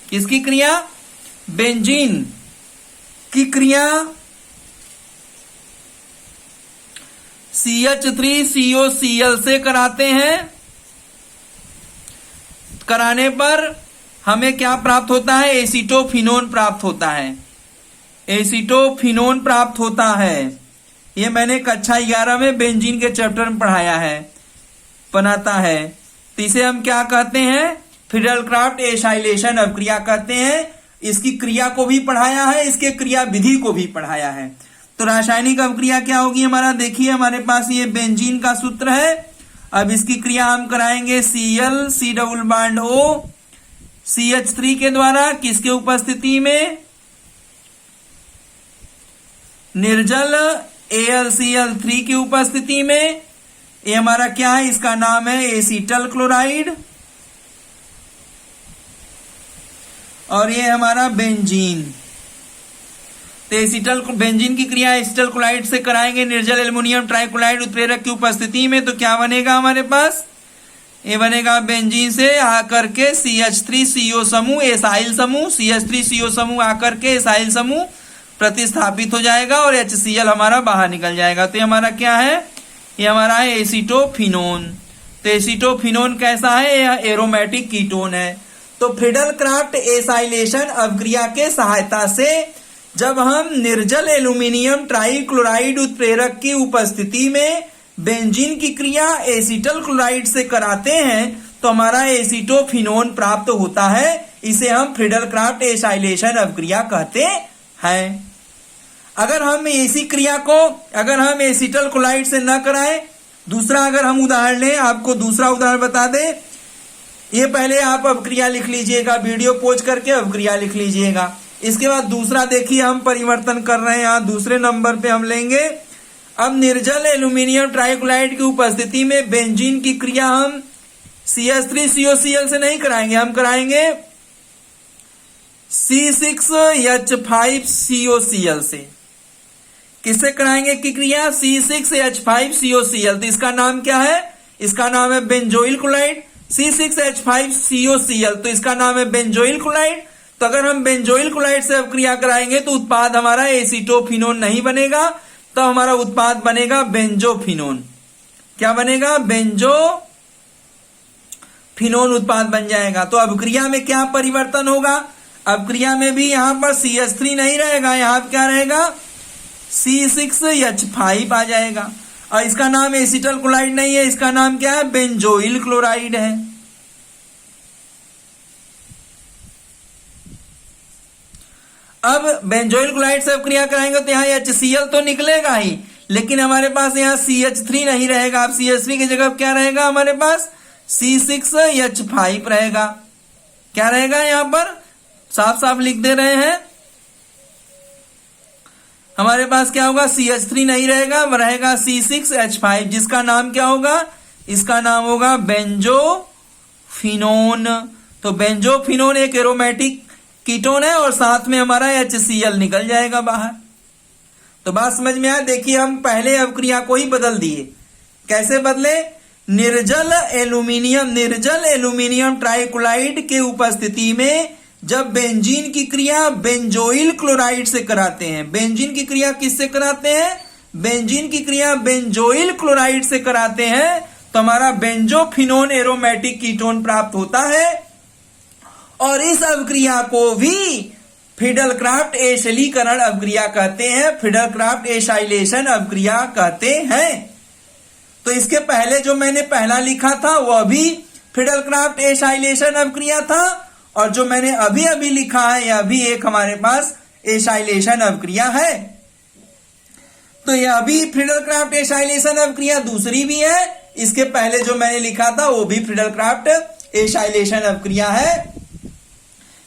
किसकी क्रिया? बेंजीन की क्रिया CH3COCl से कराते हैं। कराने पर हमें क्या प्राप्त होता है? एसीटोफिनोन प्राप्त होता है। एसीटोफिनोन प्राप्त होता है। ये मैंने कक्षा 11 में बेंजीन के चैप्टर में पढ़ाया है, बनाता है। तो इसे हम क्या कहते हैं? फ्रीडलक्राफ्ट एसाइलेशन अवक्रिया कहते हैं। इसकी क्रिया को भी पढ़ाया है, इसके क्रिया विधि को भी पढ़ाया है। तो रासायनिक अवक्रिया क्या होगी हमारा? देखिए हमारे पास ये बेंजीन का सूत्र है। अब इसकी क्रिया हम कराएंगे Cl C double bond O CH3 के द्वारा, किसके उपस्थिति में? निर्जल AlCl3 की उपस्थिति में। ये हमारा क्या है? इसका नाम है एसिटल क्लोराइड, और ये हमारा बेंजीन। तो बेंजीन की क्रिया एसिटल क्लोराइड से कराएंगे निर्जल एल्युमिनियम ट्राइक्लोराइड उत्प्रेरक की उपस्थिति में। तो क्या बनेगा हमारे पास? ये बनेगा बेंजीन से आकर के CH3CO समूह एसाइल समूह, CH3CO समूह आकर के एसाइल समूह प्रतिस्थापित हो जाएगा, और HCl हमारा बाहर निकल जाएगा। तो ये हमारा क्या है? ये हमारा है एसीटोफिनोन। तो एसीटोफिनोन कैसा है? यह एरोमेटिक कीटोन है। तो फ्रीडलक्राफ्ट एसाइलेशन अवक्रिया के सहायता से जब हम निर्जल एल्युमिनियम ट्राइक्लोराइड उत्प्रेरक की उपस्थिति में बेंजीन की क्रिया एसीटल क्लोराइड से कराते हैं तो हमारा एसीटोफिनोन प्राप्त होता है। इसे हम फ्रीडल क्राफ्ट एसाइलेशन अभिक्रिया कहते हैं। अगर हम इसी क्रिया को अगर हम एसीटल क्लोराइड से न कराएं, दूसरा अगर हम उदाहरण लें, आपको दूसरा उदाहरण बता दें। ये पहले आप अभिक्रिया लिख लीजिएगा, वीडियो पॉज करके अभिक्रिया लिख लीजिएगा। इसके बाद दूसरा देखिए हम परिवर्तन कर रहे हैं। यहाँ दूसरे नंबर पे हम लेंगे, अब निर्जल एल्यूमिनियम ट्राइक्लोराइड की उपस्थिति में बेंजीन की क्रिया हम CH3COCl से नहीं कराएंगे, हम कराएंगे C6H5COCl से। किससे कराएंगे की क्रिया? C6H5COCl। तो इसका नाम क्या है? इसका नाम है बेंजोइल क्लोराइड। C6H5COCl तो इसका नाम है बेंजोइल क्लोराइड। तो अगर हम बेंजोइल क्लोराइड से अभिक्रिया कराएंगे तो उत्पाद हमारा एसीटोफिनोन नहीं बनेगा, तो हमारा उत्पाद बनेगा बेंजोफिनोन। क्या बनेगा? बेंजोफिनोन उत्पाद बन जाएगा। तो अभिक्रिया में क्या परिवर्तन होगा? अभिक्रिया में भी यहां पर CH3 नहीं रहेगा, यहां क्या रहेगा? C6H5 आ जाएगा। और इसका नाम एसीटल क्लोराइड नहीं है, इसका नाम क्या है? बेंजोइल क्लोराइड है। अब बेंजोइल क्लोराइड से अभिक्रिया कराएंगे तो यहाँ HCl तो निकलेगा ही, लेकिन हमारे पास यहाँ CH3 नहीं रहेगा। अब CH3 की जगह क्या रहेगा? हमारे पास C6H5 रहेगा। क्या रहेगा? यहाँ पर साफ साफ लिख दे रहे हैं, हमारे पास क्या होगा? CH3 नहीं रहेगा, रहेगा C6H5, जिसका नाम क्या होगा? इसका नाम होगा बेंजोफिनोन। तो बेंजोफिनोन एक एरोमेटिक कीटोन है और साथ में हमारा HCl निकल जाएगा बाहर। तो बात समझ में आया? देखिए हम पहले अभिक्रिया को ही बदल दिए। कैसे बदले? निर्जल एल्यूमिनियम ट्राइक्लोराइड के उपस्थिति में जब बेंजीन की क्रिया बेंजोइल क्लोराइड से कराते हैं, बेंजीन की क्रिया किससे कराते हैं? बेंजीन की क्रिया बेंजोइल क्लोराइड से कराते हैं तो हमारा बेंजोफिनोन एरोमेटिक कीटोन प्राप्त होता है। और इस अभिक्रिया को भी फ्रीडल क्राफ्ट एशिलीकरण अभिक्रिया कहते हैं, फ्रीडल क्राफ्ट एसाइलेशन अभिक्रिया कहते हैं। तो इसके पहले जो मैंने पहला लिखा था वह भी फ्रीडल क्राफ्ट एसाइलेशन अभिक्रिया था, और जो मैंने अभी अभी लिखा है यह भी एक हमारे पास एसाइलेशन अभिक्रिया है। तो यह भी फ्रीडल क्राफ्ट एसाइलेशन अभिक्रिया दूसरी भी है। इसके पहले जो मैंने लिखा था वो भी फ्रीडल क्राफ्ट एसाइलेशन अभिक्रिया है।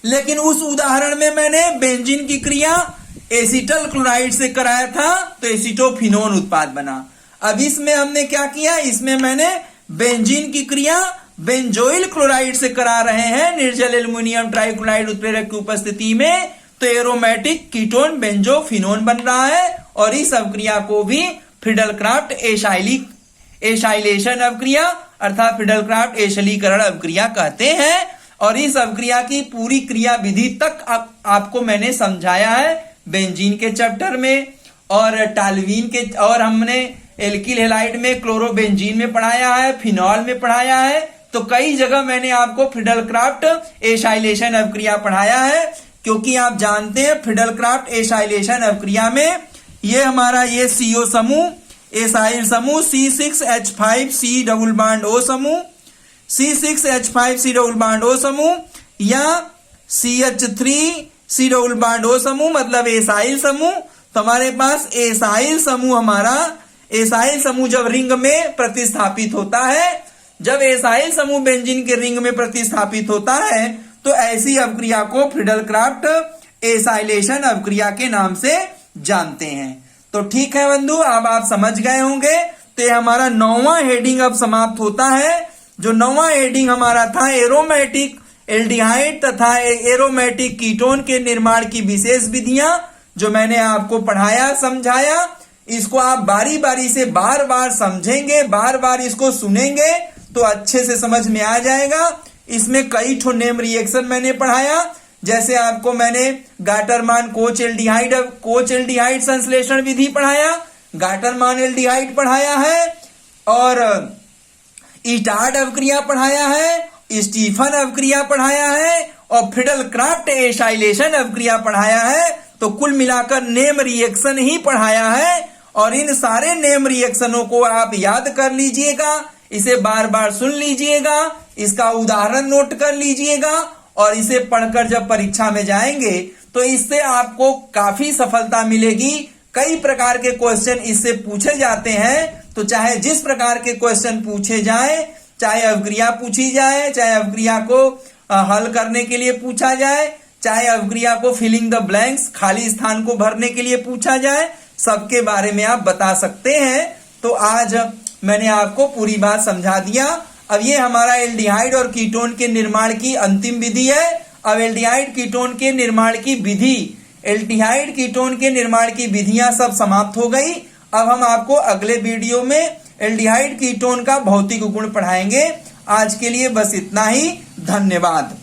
लेकिन उस उदाहरण में मैंने बेंजीन की क्रिया एसीटल क्लोराइड से कराया था तो एसीटोफिनोन उत्पाद बना। अब इसमें हमने क्या किया? इसमें मैंने बेंजीन की क्रिया बेंजोइल क्लोराइड से करा रहे हैं निर्जल एल्यूमिनियम ट्राइक्लोराइड उत्प्रेरक की उपस्थिति में, तो एरोमेटिक कीटोन बेंजोफिनोन बन रहा है। और इस अभिक्रिया को भी फ्रीडल क्राफ्ट एसाइलेशन अभिक्रिया अर्थात फ्रीडल क्राफ्ट एशिलीकरण अभिक्रिया कहते हैं। और इस अभिक्रिया की पूरी क्रिया विधि तक आपको मैंने समझाया है बेंजीन के चैप्टर में, और टालवीन के, और हमने एल्किल हैलाइड में, क्लोरोबेंजीन में पढ़ाया है, फिनॉल में पढ़ाया है। तो कई जगह मैंने आपको फ्रीडल क्राफ्ट एसाइलेशन अभिक्रिया पढ़ाया है, क्योंकि आप जानते हैं फ्रीडल क्राफ्ट एसाइलेशन अभिक्रिया में ये हमारा ये CO समूह, एसाइल समूह C6H5C डबल बॉन्ड O समूह, C6H5C डबल बॉन्ड O समूह या CH3C डबल बॉन्ड O समूह मतलब एसाइल समूह। तो हमारे पास एसाइल समूह, हमारा एसाइल समूह जब रिंग में प्रतिस्थापित होता है, जब एसाइल समूह बेंजीन के रिंग में प्रतिस्थापित होता है तो ऐसी अभिक्रिया को फ्रीडल क्राफ्ट एसाइलेशन अभिक्रिया के नाम से जानते हैं। तो ठीक है बंधु, अब आप समझ गए होंगे। तो ये हमारा 9वां हेडिंग अब समाप्त होता है। जो 9वां हेडिंग हमारा था एरोमेटिक एल्डिहाइड तथा एरोमेटिक कीटोन के निर्माण की विशेष विधियां, जो मैंने आपको पढ़ाया समझाया, इसको आप बारी बारी से बार बार समझेंगे, बार बार इसको सुनेंगे तो अच्छे से समझ में आ जाएगा। इसमें कई ठो नेम रिएक्शन मैंने पढ़ाया, जैसे आपको मैंने गाटरमान कोच एल्डिहाइड संश्लेषण विधि पढ़ाया, गाटरमान एल्डिहाइड पढ़ाया है, और इटार्ड अभिक्रिया पढ़ाया है, स्टीफन अभिक्रिया पढ़ाया है, और फ्रीडल क्राफ्ट एसाइलेशन अभिक्रिया पढ़ाया है। तो कुल मिलाकर नेम रिएक्शन ही पढ़ाया है। और इन सारे नेम रिएक्शनों को आप याद कर लीजिएगा, इसे बार बार सुन लीजिएगा, इसका उदाहरण नोट कर लीजिएगा और इसे पढ़कर जब परीक्षा में जाएंगे तो इससे आपको काफी सफलता मिलेगी। कई प्रकार के क्वेश्चन इससे पूछे जाते हैं, तो चाहे जिस प्रकार के क्वेश्चन पूछे जाए, चाहे अवक्रिया पूछी जाए, चाहे अवक्रिया को हल करने के लिए पूछा जाए, चाहे अवक्रिया को फिलिंग द ब्लैंक्स खाली स्थान को भरने के लिए पूछा जाए, सबके बारे में आप बता सकते हैं। तो आज मैंने आपको पूरी बात समझा दिया। अब ये हमारा एल्डिहाइड और कीटोन के निर्माण की अंतिम विधि है। अब एल्डिहाइड कीटोन के निर्माण की विधि, एल्डिहाइड कीटोन के निर्माण की विधियां सब समाप्त हो गई। अब हम आपको अगले वीडियो में एल्डिहाइड कीटोन का भौतिक गुण पढ़ाएंगे। आज के लिए बस इतना ही। धन्यवाद।